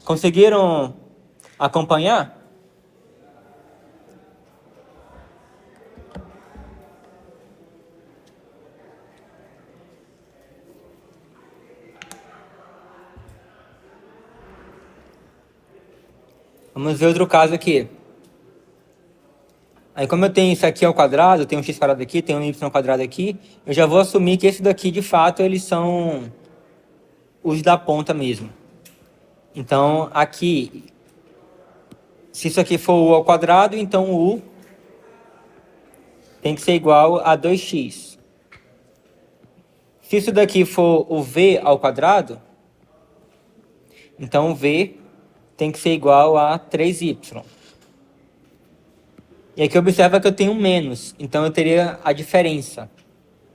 Conseguiram acompanhar? Vamos ver outro caso aqui. Aí, como eu tenho isso aqui ao quadrado, eu tenho um x quadrado aqui, tenho um y quadrado aqui, eu já vou assumir que esse daqui, de fato, eles são os da ponta mesmo. Então, aqui, se isso aqui for u ao quadrado, então o u tem que ser igual a 2x. Se isso daqui for o v ao quadrado, então o v tem que ser igual a 3y. E aqui observa que eu tenho menos, então eu teria a diferença.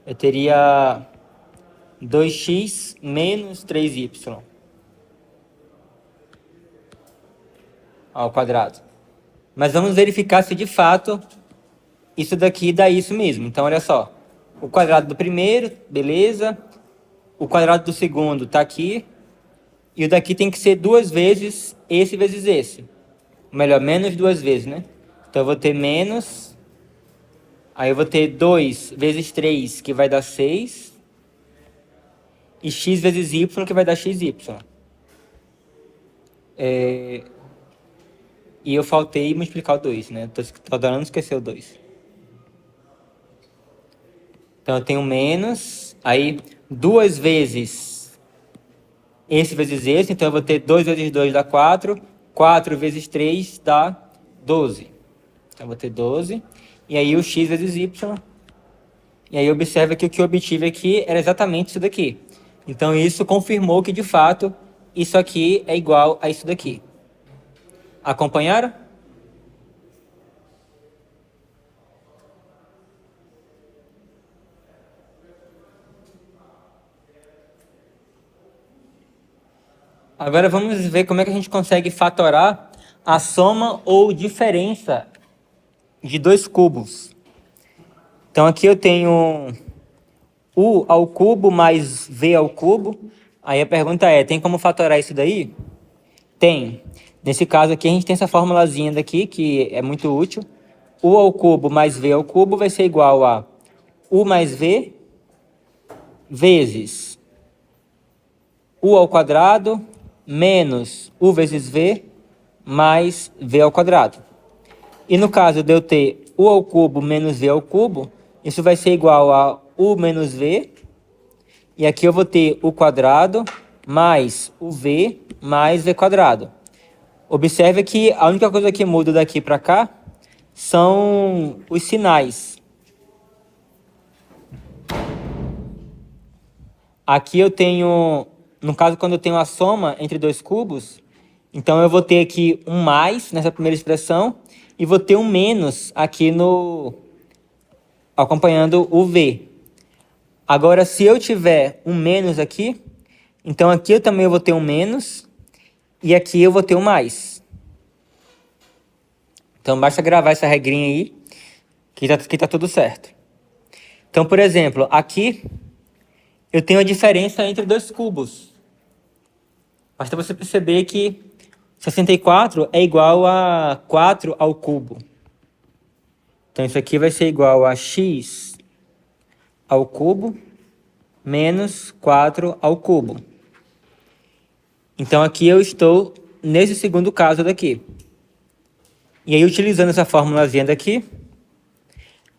Eu teria 2x menos 3y ao quadrado. Mas vamos verificar se de fato isso daqui dá isso mesmo. Então olha só, o quadrado do primeiro, beleza. O quadrado do segundo está aqui. E o daqui tem que ser 2 vezes esse vezes esse. Ou melhor, menos 2 vezes, né? Então eu vou ter menos. Aí eu vou ter 2 vezes 3, que vai dar 6. E x vezes y, que vai dar xy. E eu faltei multiplicar o 2, né? Tô adorando esquecer o 2. Então eu tenho menos. Aí 2 vezes esse vezes esse. Então eu vou ter 2 vezes 2 dá 4. 4 vezes 3 dá 12. Então eu vou ter 12. E aí o x vezes y. E aí observa que o que eu obtive aqui era exatamente isso daqui. Então isso confirmou que de fato isso aqui é igual a isso daqui. Acompanharam? Agora vamos ver como é que a gente consegue fatorar a soma ou diferença de dois cubos. Então aqui eu tenho u ao cubo mais v ao cubo. Aí a pergunta é, tem como fatorar isso daí? Tem. Nesse caso aqui a gente tem essa formulazinha daqui, que é muito útil. U ao cubo mais v ao cubo vai ser igual a u mais v vezes u ao quadrado menos u vezes v mais v ao quadrado. E no caso de eu ter u ao cubo menos v ao cubo, isso vai ser igual a u menos v. E aqui eu vou ter o quadrado mais o v mais v quadrado. Observe que a única coisa que muda daqui para cá são os sinais. Aqui eu tenho, no caso, quando eu tenho a soma entre dois cubos, então eu vou ter aqui um mais nessa primeira expressão e vou ter um menos aqui acompanhando o v. Agora, se eu tiver um menos aqui, então aqui eu também vou ter um menos e aqui eu vou ter um mais. Então basta gravar essa regrinha aí que tá tudo certo. Então, por exemplo, aqui eu tenho a diferença entre dois cubos. Basta você perceber que 64 é igual a 4 ao cubo. Então, isso aqui vai ser igual a x ao cubo menos 4 ao cubo. Então, aqui eu estou nesse segundo caso daqui. E aí, utilizando essa formulazinha daqui,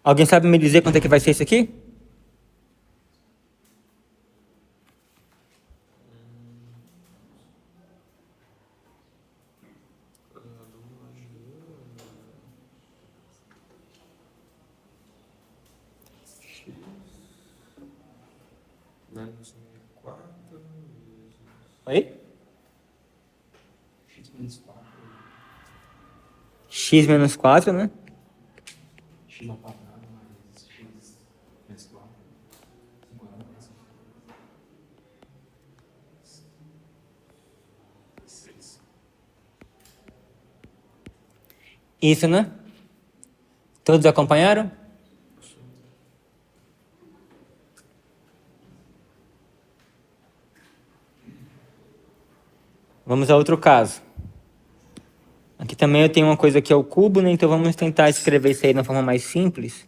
alguém sabe me dizer quanto é que vai ser isso aqui? Menos 4 Oi? X menos 4. X menos 4, né? X ao quadrado mais X menos 4. Igual a essa. 6. Isso, né? Todos acompanharam? Vamos a outro caso. Aqui também eu tenho uma coisa que é o cubo, né? Então vamos tentar escrever isso aí de uma forma mais simples.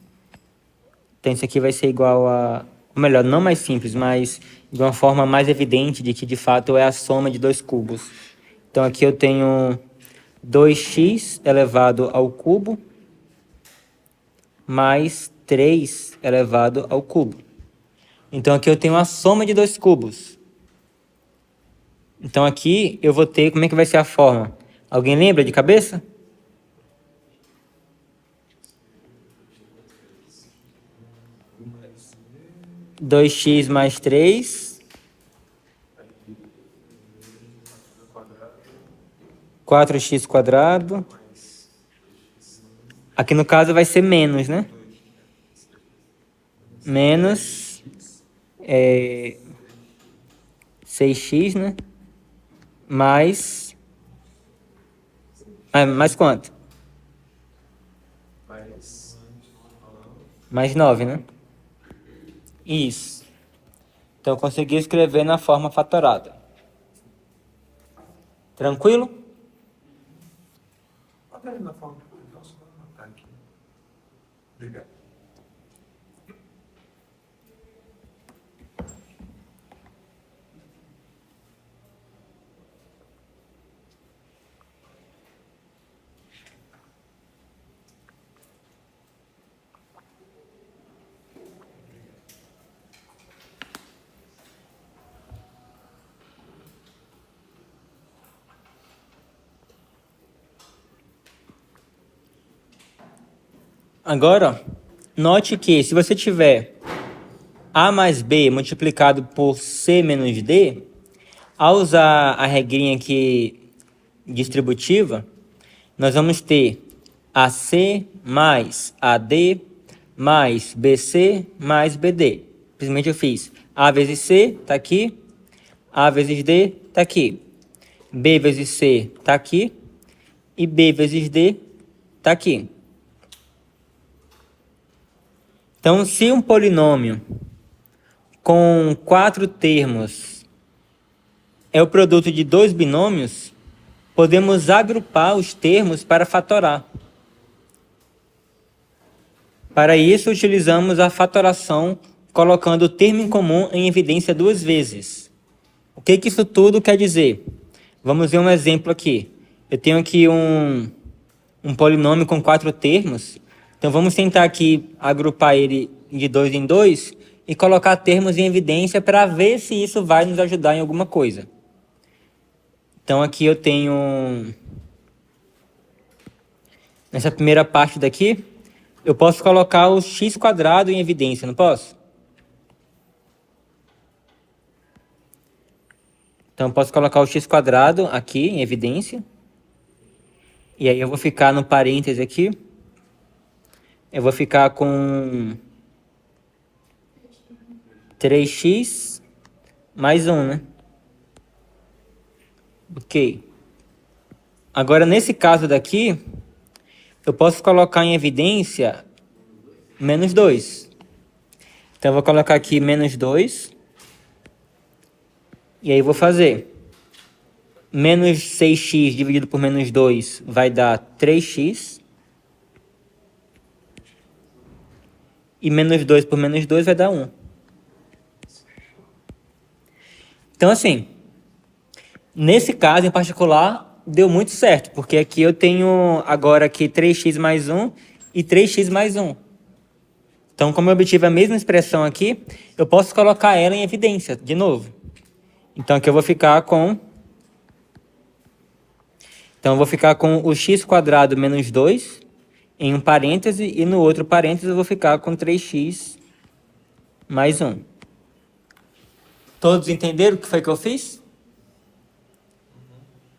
Então isso aqui vai ser igual a... Ou melhor, não mais simples, mas de uma forma mais evidente de que de fato é a soma de dois cubos. Então aqui eu tenho 2x elevado ao cubo mais 3 elevado ao cubo. Então aqui eu tenho a soma de dois cubos. Então aqui eu vou ter, como é que vai ser a forma? Alguém lembra de cabeça? Dois x mais 3. 4x quadrado. Aqui no caso vai ser menos, né? Menos 6x, né? Mais... mais quanto? Mais 9, né? Isso. Então, eu consegui escrever na forma fatorada. Tranquilo? Bota ele na forma. Então, só vou anotar aqui. Obrigado. Agora, note que se você tiver A mais B multiplicado por C menos D, ao usar a regrinha aqui distributiva, nós vamos ter AC mais AD mais BC mais BD. Simplesmente eu fiz A vezes C, está aqui, A vezes D, está aqui, B vezes C, está aqui, e B vezes D, está aqui. Então, se um polinômio com 4 termos é o produto de dois binômios, podemos agrupar os termos para fatorar. Para isso, utilizamos a fatoração colocando o termo em comum em evidência duas vezes. O que isso tudo quer dizer? Vamos ver um exemplo aqui. Eu tenho aqui um polinômio com 4 termos. Então, vamos tentar aqui agrupar ele de 2 em 2 e colocar termos em evidência para ver se isso vai nos ajudar em alguma coisa. Então aqui eu tenho, nessa primeira parte daqui, eu posso colocar o x² em evidência, não posso? Então eu posso colocar o x² aqui em evidência. E aí eu vou ficar no parêntese aqui. Eu vou ficar com 3x mais 1, né? Ok. Agora, nesse caso daqui, eu posso colocar em evidência menos 2. Então, eu vou colocar aqui menos 2. E aí, eu vou fazer menos 6x dividido por menos 2 vai dar 3x. E menos 2 por menos 2 vai dar 1. Então, assim, nesse caso em particular, deu muito certo, porque aqui eu tenho agora aqui 3x mais 1 e 3x mais 1. Então, como eu obtive a mesma expressão aqui, eu posso colocar ela em evidência, de novo. Então, aqui eu vou ficar com... Então, eu vou ficar com o x² menos 2 em um parêntese, e no outro parêntese eu vou ficar com 3x mais 1. Todos entenderam o que foi que eu fiz?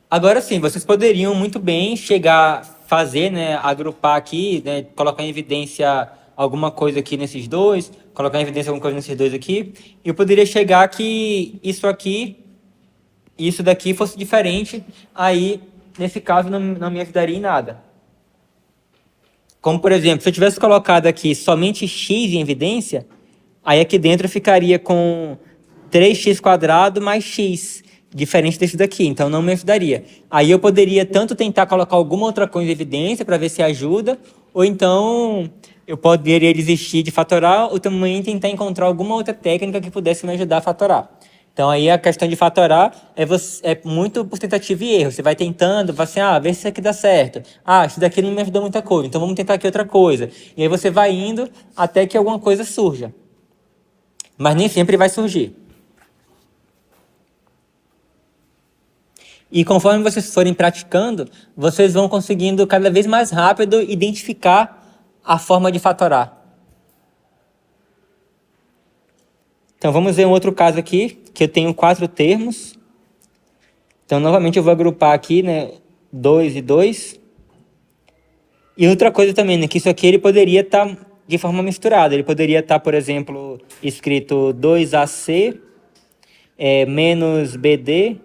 Agora sim, vocês poderiam muito bem chegar, fazer, né, agrupar aqui, né, colocar em evidência alguma coisa aqui nesses dois, colocar em evidência alguma coisa nesses dois aqui, e eu poderia chegar que isso aqui, isso daqui fosse diferente, aí, nesse caso, não me ajudaria em nada. Como, por exemplo, se eu tivesse colocado aqui somente x em evidência, aí aqui dentro ficaria com 3x² mais x, diferente desse daqui, então não me ajudaria. Aí eu poderia tanto tentar colocar alguma outra coisa em evidência para ver se ajuda, ou então eu poderia desistir de fatorar, ou também tentar encontrar alguma outra técnica que pudesse me ajudar a fatorar. Então aí a questão de fatorar é muito por tentativa e erro. Você vai tentando, vai assim, vê se isso aqui dá certo. Isso daqui não me ajudou muita coisa, então vamos tentar aqui outra coisa. E aí você vai indo até que alguma coisa surja. Mas nem sempre vai surgir. E conforme vocês forem praticando, vocês vão conseguindo cada vez mais rápido identificar a forma de fatorar. Então vamos ver um outro caso aqui, que eu tenho 4 termos. Então novamente eu vou agrupar aqui, né, 2 e 2. E outra coisa também, né, que isso aqui ele poderia estar de forma misturada. Ele poderia estar, por exemplo, escrito 2AC menos BD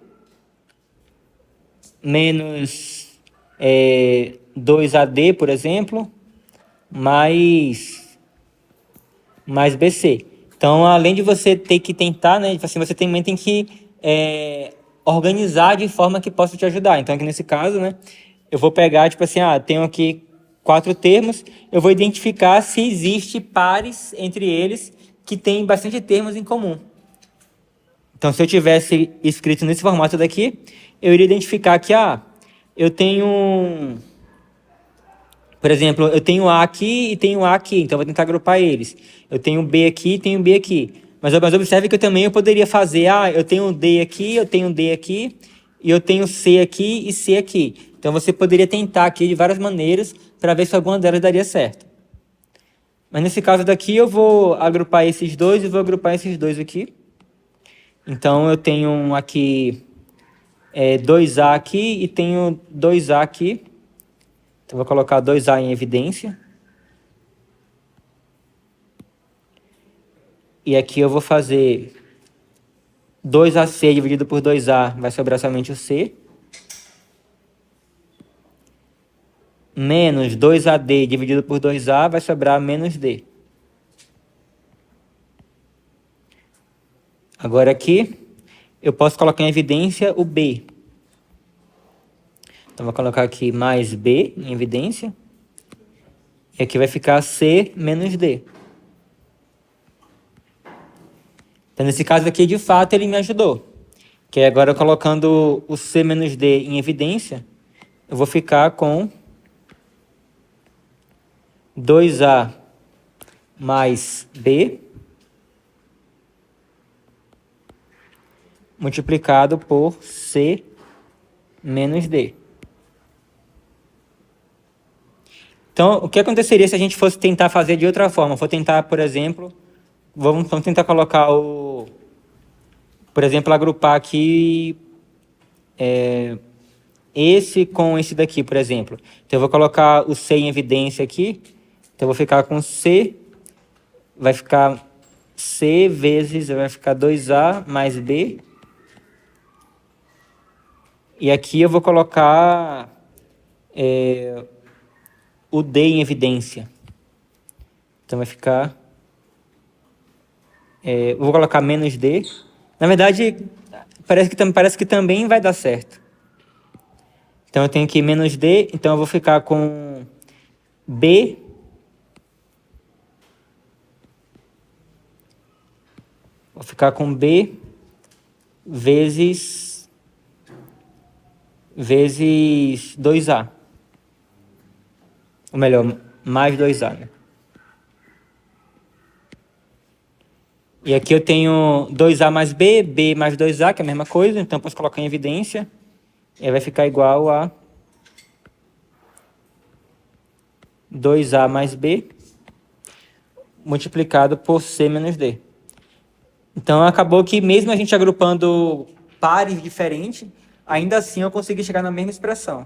menos 2AD, por exemplo, mais BC. Então, além de você ter que tentar, né, assim, você também tem que organizar de forma que possa te ajudar. Então, aqui nesse caso, né, eu vou pegar, tipo assim, tenho aqui 4 termos, eu vou identificar se existe pares entre eles que têm bastante termos em comum. Então, se eu tivesse escrito nesse formato daqui, eu iria identificar que, eu tenho, por exemplo, eu tenho A aqui e tenho A aqui, então eu vou tentar agrupar eles. Eu tenho B aqui e tenho B aqui. Mas observe que eu poderia fazer, eu tenho D aqui, eu tenho D aqui, e eu tenho C aqui e C aqui. Então, você poderia tentar aqui de várias maneiras para ver se alguma delas daria certo. Mas nesse caso daqui, eu vou agrupar esses dois e vou agrupar esses dois aqui. Então, eu tenho aqui 2A aqui e tenho 2A aqui. Então, vou colocar 2A em evidência. E aqui eu vou fazer 2AC dividido por 2A, vai sobrar somente o C. Menos 2AD dividido por 2A, vai sobrar menos D. Agora aqui, eu posso colocar em evidência o B. Então, vou colocar aqui mais B em evidência. E aqui vai ficar C menos D. Então, nesse caso aqui, de fato, ele me ajudou. Que agora, colocando o C menos D em evidência, eu vou ficar com 2A mais B multiplicado por C menos D. Então, o que aconteceria se a gente fosse tentar fazer de outra forma? Vou tentar, por exemplo, vamos tentar colocar por exemplo, agrupar aqui esse com esse daqui, por exemplo. Então, eu vou colocar o C em evidência aqui. Então, eu vou ficar com C, vai ficar C vezes, vai ficar 2A mais B. E aqui eu vou colocar o D em evidência. Então, vai ficar... eu vou colocar menos D. Na verdade, parece que também vai dar certo. Então, eu tenho aqui menos D, então eu vou ficar com B vezes 2A. Ou melhor, mais 2A, né? E aqui eu tenho 2A mais B, B mais 2A, que é a mesma coisa, então eu posso colocar em evidência. E aí vai ficar igual a 2A mais B multiplicado por C menos D. Então, acabou que mesmo a gente agrupando pares diferentes, ainda assim eu consegui chegar na mesma expressão.